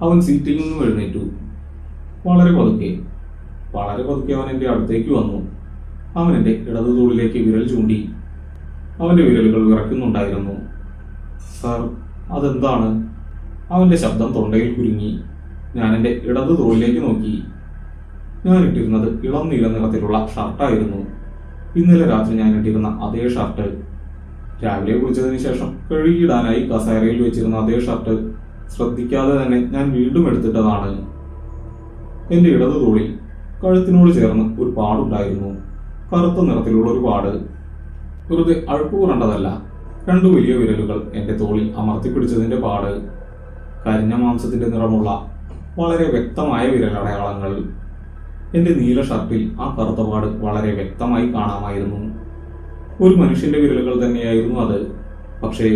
അവൻ സീറ്റിൽ നിന്നും എഴുന്നേറ്റു. വളരെ പതുക്കെ അവൻ എൻ്റെ അടുത്തേക്ക് വന്നു. അവൻ എൻ്റെ ഇടതു തോളിലേക്ക് വിരൽ ചൂണ്ടി. അവന്റെ വിരലുകൾ വിറയ്ക്കുന്നുണ്ടായിരുന്നു. സാർ, അതെന്താണ്? അവന്റെ ശബ്ദം തൊണ്ടയിൽ കുരുങ്ങി. ഞാൻ എൻ്റെ ഇടതു തോളിലേക്ക് നോക്കി. ഞാൻ ഇട്ടിരുന്നത് ഇളം നീല നിറത്തിലുള്ള ഷർട്ടായിരുന്നു. ഇന്നലെ രാത്രി ഞാൻ ഇട്ടിരുന്ന അതേ ഷർട്ട്. രാവിലെ കുളിച്ചതിന് ശേഷം കഴുകിയിടാനായി കസേരയിൽ വെച്ചിരുന്ന അതേ ഷർട്ട് ശ്രദ്ധിക്കാതെ തന്നെ ഞാൻ വീണ്ടും എടുത്തിട്ടതാണ്. എന്റെ ഇടതു തോളിൽ കഴുത്തിനോട് ചേർന്ന് ഒരു പാടുണ്ടായിരുന്നു. കറുത്ത നിറത്തിലുള്ള ഒരു പാട്. വെറുതെ അഴുപ്പ് പുരണ്ടതല്ല. രണ്ടു വലിയ വിരലുകൾ എന്റെ തോളിൽ അമർത്തിപ്പിടിച്ചതിന്റെ പാട്. കരിഞ്ഞ മാംസത്തിന്റെ നിറമുള്ള വളരെ വ്യക്തമായ വിരലടയാളങ്ങൾ. എന്റെ നീല ഷർട്ടിൽ ആ കറുത്ത പാട് വളരെ വ്യക്തമായി കാണാമായിരുന്നു. ഒരു മനുഷ്യന്റെ വിരലുകൾ തന്നെയായിരുന്നു അത്. പക്ഷേ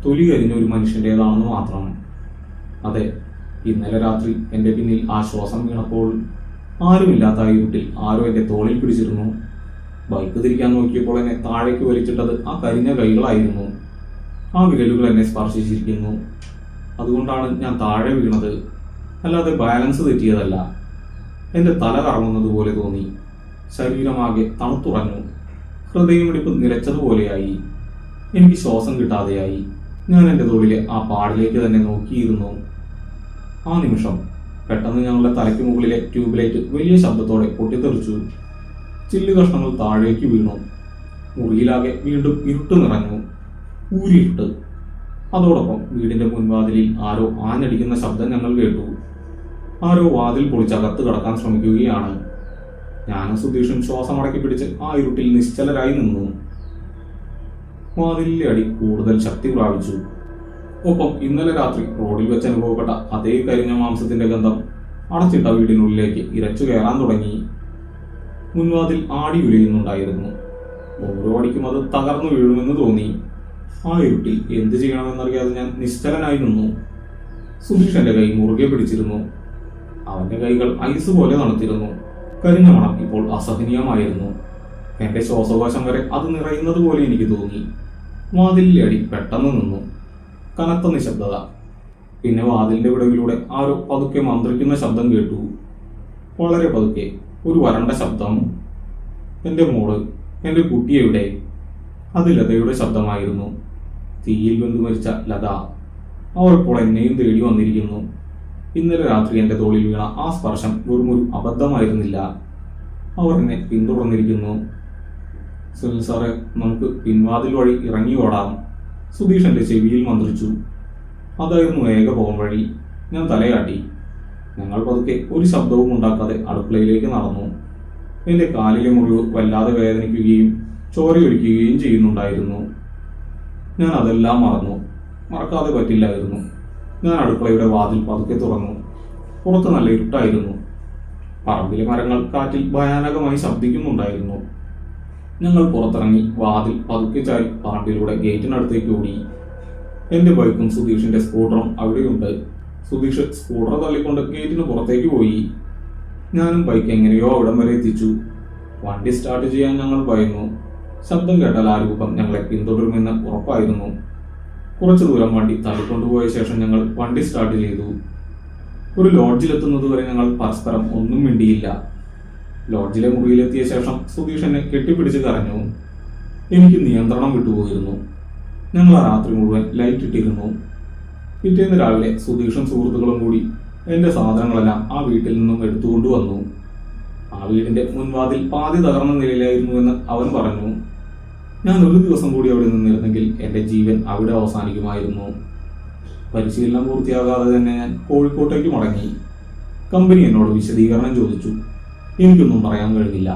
തൊലി കരിഞ്ഞ ഒരു മനുഷ്യന്റേതാണെന്ന് മാത്രം. അതെ, ഇന്നലെ രാത്രി എന്റെ പിന്നിൽ ആ ശ്വാസം വീണപ്പോൾ ആരുമില്ലാത്ത ആ ഇരുട്ടിൽ ആരോ എന്റെ തോളിൽ പിടിച്ചിരുന്നു. ബൈക്ക് തിരിക്കാൻ നോക്കിയപ്പോൾ എന്നെ താഴേക്ക് വലിച്ചിട്ടത് ആ കരിഞ്ഞ കൈകളായിരുന്നു. ആ വിരലുകൾ എന്നെ സ്പർശിച്ചിരിക്കുന്നു. അതുകൊണ്ടാണ് ഞാൻ താഴെ വീണത്, അല്ലാതെ ബാലൻസ് തെറ്റിയതല്ല. എന്റെ തല കറങ്ങുന്നത് പോലെ തോന്നി. ശരീരമാകെ തണുത്തുറഞ്ഞു. ഹൃദയമിടിപ്പ് നിലച്ചതുപോലെയായി. എനിക്ക് ശ്വാസം കിട്ടാതെയായി. ഞാൻ എൻ്റെ തോളിലെ ആ പാടിലേക്ക് തന്നെ നോക്കിയിരുന്നു. ആ നിമിഷം പെട്ടെന്ന് ഞങ്ങളുടെ തലയ്ക്ക് മുകളിലെ ട്യൂബ് ലൈറ്റ് വലിയ ശബ്ദത്തോടെ പൊട്ടിത്തെറിച്ചു. ചില്ലു കഷ്ണങ്ങൾ താഴേക്ക് വീണു. മുറിയിലാകെ വീണ്ടും ഇരുട്ട് നിറഞ്ഞു. ഊരിരുട്ട്. അതോടൊപ്പം വീടിന്റെ മുൻവാതിലിൽ ആരോ ആഞ്ഞടിക്കുന്ന ശബ്ദം ഞങ്ങൾ കേട്ടു. ആരോ വാതിൽ പൊളിച്ചകത്ത് കടക്കാൻ ശ്രമിക്കുകയാണ്. ഞാനും സുധീഷും ശ്വാസമടക്കി പിടിച്ച് ആ ഇരുട്ടിൽ നിശ്ചലരായി നിന്നു. വാതിലിലെ അടി കൂടുതൽ ശക്തി പ്രാപിച്ചു. ഒപ്പം ഇന്നലെ രാത്രി റോഡിൽ വെച്ച് അനുഭവപ്പെട്ട അതേ കരിഞ്ഞ മാംസത്തിന്റെ ഗന്ധം അടച്ചിട്ട വീടിനുള്ളിലേക്ക് ഇരച്ചു കയറാൻ തുടങ്ങി. മുൻവാതിൽ ആടി ഉലയുന്നുണ്ടായിരുന്നു. ഓരോ അടിക്കും അത് തകർന്നു വീഴുമെന്ന് തോന്നി. ആ ഇരുട്ടിൽ എന്ത് ചെയ്യണമെന്നറിയാതെ ഞാൻ നിശ്ചലനായി നിന്നു. സുധീഷ് എന്റെ കൈ മുറുകെ പിടിച്ചിരുന്നു. അവന്റെ കൈകൾ ഐസ് പോലെ തണുത്തിരുന്നു. കരിഞ്ഞ മണം ഇപ്പോൾ അസഹനീയമായിരുന്നു. എന്റെ ശ്വാസകോശം വരെ അത് നിറയുന്നത് പോലെ എനിക്ക് തോന്നി. വാതിലിലെ അടി പെട്ടെന്ന് നിന്നു. കനത്ത നിശബ്ദത. പിന്നെ വാതിലിന്റെ വിടവിലൂടെ ആരോ പതുക്കെ മന്ത്രിക്കുന്ന ശബ്ദം കേട്ടു. വളരെ പതുക്കെ ഒരു വരണ്ട ശബ്ദം. എന്റെ മോള്, എന്റെ കുട്ടി എവിടെ? അത് ലതയുടെ ശബ്ദമായിരുന്നു. തീയിൽ വെന്തു മരിച്ച ലത. അവൾ ഇപ്പോൾ എന്നെയും തേടി വന്നിരിക്കുന്നു. ഇന്നലെ രാത്രി എന്റെ തോളിൽ വീണ ആ സ്പർശം വെറുമൊരു അബദ്ധമായിരുന്നില്ല. അവർ എന്നെ പിന്തുടർന്നിരിക്കുന്നു. സുനിൽ സാറെ, നമുക്ക് പിൻവാതിൽ വഴി ഇറങ്ങി ഓടാം. സുധീഷ് എന്റെ ചെവിയിൽ മന്ത്രിച്ചു. അതായിരുന്നു ഏക പോം വഴി. ഞാൻ തലയാട്ടി. ഞങ്ങൾ പതുക്കെ ഒരു ശബ്ദവും ഉണ്ടാക്കാതെ അടുക്കളയിലേക്ക് നടന്നു. എന്റെ കാലിലെ മുറിവ് വല്ലാതെ വേദനിക്കുകയും ചോരയൊലിക്കുകയും ചെയ്യുന്നുണ്ടായിരുന്നു. ഞാൻ അതെല്ലാം മറക്കാതെ പറ്റില്ലായിരുന്നു. ഞാൻ അടുക്കളയുടെ വാതിൽ പതുക്കെ തുറന്നു. പുറത്ത് നല്ല ഇരുട്ടായിരുന്നു. പറമ്പിലെ മരങ്ങൾ കാറ്റിൽ ഭയാനകമായി ശബ്ദിക്കുന്നുണ്ടായിരുന്നു. ഞങ്ങൾ പുറത്തിറങ്ങി വാതിൽ പതുക്കെ ചാരി പറമ്പിലൂടെ ഗേറ്റിനടുത്തേക്ക് ഓടി. എന്റെ ബൈക്കും സുധീഷിന്റെ സ്കൂട്ടറും അവിടെയുണ്ട്. സുധീഷ് സ്കൂട്ടർ തള്ളിക്കൊണ്ട് ഗേറ്റിന് പുറത്തേക്ക് പോയി. ഞാനും ബൈക്ക് എങ്ങനെയോ അവിടം വരെ എത്തിച്ചു. വണ്ടി സ്റ്റാർട്ട് ചെയ്യാൻ ഞങ്ങൾ ഭയന്നു. ശബ്ദം കേട്ടാൽ ആ രൂപം ഞങ്ങളെ പിന്തുടരുമെന്ന് ഉറപ്പായിരുന്നു. കുറച്ചു ദൂരം വണ്ടി തള്ളിക്കൊണ്ടുപോയ ശേഷം ഞങ്ങൾ വണ്ടി സ്റ്റാർട്ട് ചെയ്തു. ഒരു ലോഡ്ജിലെത്തുന്നതുവരെ ഞങ്ങൾ പരസ്പരം ഒന്നും മിണ്ടിയില്ല. ലോഡ്ജിലെ മുറിയിലെത്തിയ ശേഷം സുധീഷ് എന്നെ കെട്ടിപ്പിടിച്ച് കരഞ്ഞു. എനിക്ക് നിയന്ത്രണം വിട്ടുപോയിരുന്നു. ഞങ്ങൾ ആ രാത്രി മുഴുവൻ ലൈറ്റ് ഇട്ടിരുന്നു. പിറ്റേന്ന് രാവിലെ സുധീഷും സുഹൃത്തുക്കളും കൂടി എന്റെ സാധനങ്ങളെല്ലാം ആ വീട്ടിൽ നിന്നും എടുത്തുകൊണ്ടുവന്നു. ആ വീടിന്റെ മുൻവാതിൽ പാതി തകർന്ന നിലയിലായിരുന്നുവെന്ന് അവൻ പറഞ്ഞു. ഞാൻ ഒരു ദിവസം കൂടി അവിടെ നിന്നിരുന്നെങ്കിൽ എന്റെ ജീവൻ അവിടെ അവസാനിക്കുമായിരുന്നു. പരിശീലനം പൂർത്തിയാകാതെ തന്നെ ഞാൻ കോഴിക്കോട്ടേക്ക് മടങ്ങി. കമ്പനി എന്നോട് വിശദീകരണം ചോദിച്ചു. എനിക്കൊന്നും പറയാൻ കഴിഞ്ഞില്ല.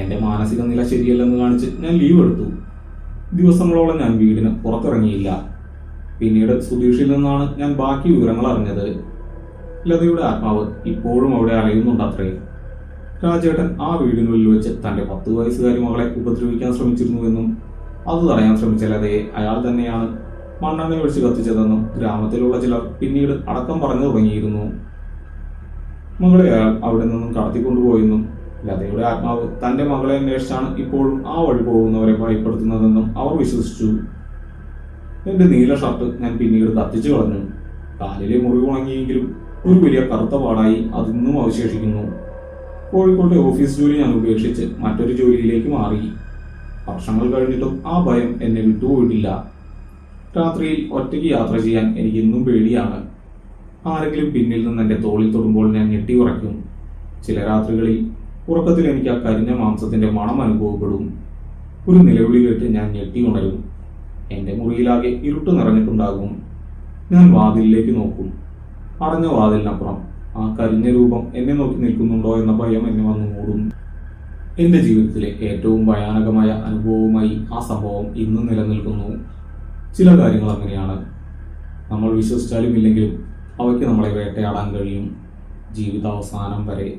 എന്റെ മാനസിക നില ശരിയല്ലെന്ന് കാണിച്ച് ഞാൻ ലീവ് എടുത്തു. ദിവസങ്ങളോളം ഞാൻ വീടിന് പുറത്തിറങ്ങിയില്ല. പിന്നീട് സുധീഷിൽ നിന്നാണ് ഞാൻ ബാക്കി വിവരങ്ങൾ അറിഞ്ഞത്. ലതയുടെ ആത്മാവ് ഇപ്പോഴും അവിടെ അലയുന്നുണ്ടത്രേ. രാജേട്ടൻ ആ വീടിനുള്ളിൽ വെച്ച് തന്റെ 10 വയസ്സുകാരി മകളെ ഉപദ്രവിക്കാൻ ശ്രമിച്ചിരുന്നുവെന്നും അത് തടയാൻ ശ്രമിച്ച ലതയെ അയാൾ തന്നെയാണ് മണ്ണെണ്ണ ഒഴിച്ച് കത്തിച്ചതെന്നും ഗ്രാമത്തിലുള്ള ചിലർ പിന്നീട് അടക്കം പറഞ്ഞു തുടങ്ങിയിരുന്നു. മകളെ അയാൾ അവിടെ നിന്നും കടത്തിക്കൊണ്ടുപോയെന്നും ലതയുടെ ആത്മാവ് തന്റെ മകളെ അന്വേഷിച്ചാണ് ഇപ്പോഴും ആ വഴി പോകുന്നവരെ ഭയപ്പെടുത്തുന്നതെന്നും അവർ വിശ്വസിച്ചു. എന്റെ നീല ഷർട്ട് ഞാൻ പിന്നീട് കത്തിച്ചു കളഞ്ഞു. കാലിലെ മുറിവ് ഉണങ്ങിയെങ്കിലും ഒരു വലിയ കറുത്ത പാടായി അതിന്നും അവശേഷിക്കുന്നു. കോഴിക്കോട്ടെ ഓഫീസ് ജോലി ഞാൻ ഉപേക്ഷിച്ച് മറ്റൊരു ജോലിയിലേക്ക് മാറി. വർഷങ്ങൾ കഴിഞ്ഞിട്ടും ആ ഭയം എന്നെ വിട്ടുപോയിട്ടില്ല. രാത്രിയിൽ ഒറ്റയ്ക്ക് യാത്ര ചെയ്യാൻ എനിക്ക് ഇന്നും പേടിയാണ്. ആരെങ്കിലും പിന്നിൽ നിന്ന് എന്റെ തോളിൽ തൊടുമ്പോൾ ഞാൻ ഞെട്ടി ഉറയ്ക്കും. ചില രാത്രികളിൽ ഉറക്കത്തിൽ എനിക്ക് ആ കരിഞ്ഞ മാംസത്തിന്റെ മണം അനുഭവപ്പെടും. ഒരു നിലവിളി കേട്ട് ഞാൻ ഞെട്ടി ഉണരും. എന്റെ മുറിയിലാകെ ഇരുട്ട് നിറഞ്ഞിട്ടുണ്ടാകും. ഞാൻ വാതിലിലേക്ക് നോക്കും. അടഞ്ഞ വാതിലിനപ്പുറം ആ കരിഞ്ഞ രൂപം എന്നെ നോക്കി നിൽക്കുന്നുണ്ടോ എന്ന ഭയം എന്നെ വന്നു മൂടും. എന്റെ ജീവിതത്തിലെ ഏറ്റവും ഭയാനകമായ അനുഭവവുമായി ആ സംഭവം ഇന്നും നിലനിൽക്കുന്നു. ചില കാര്യങ്ങൾ അങ്ങനെയാണ്. നമ്മൾ വിശ്വസിച്ചാലും ഇല്ലെങ്കിലും അവയ്ക്ക് നമ്മളെ വേട്ടയാടാൻ കഴിയും ജീവിതാവസാനം വരെ.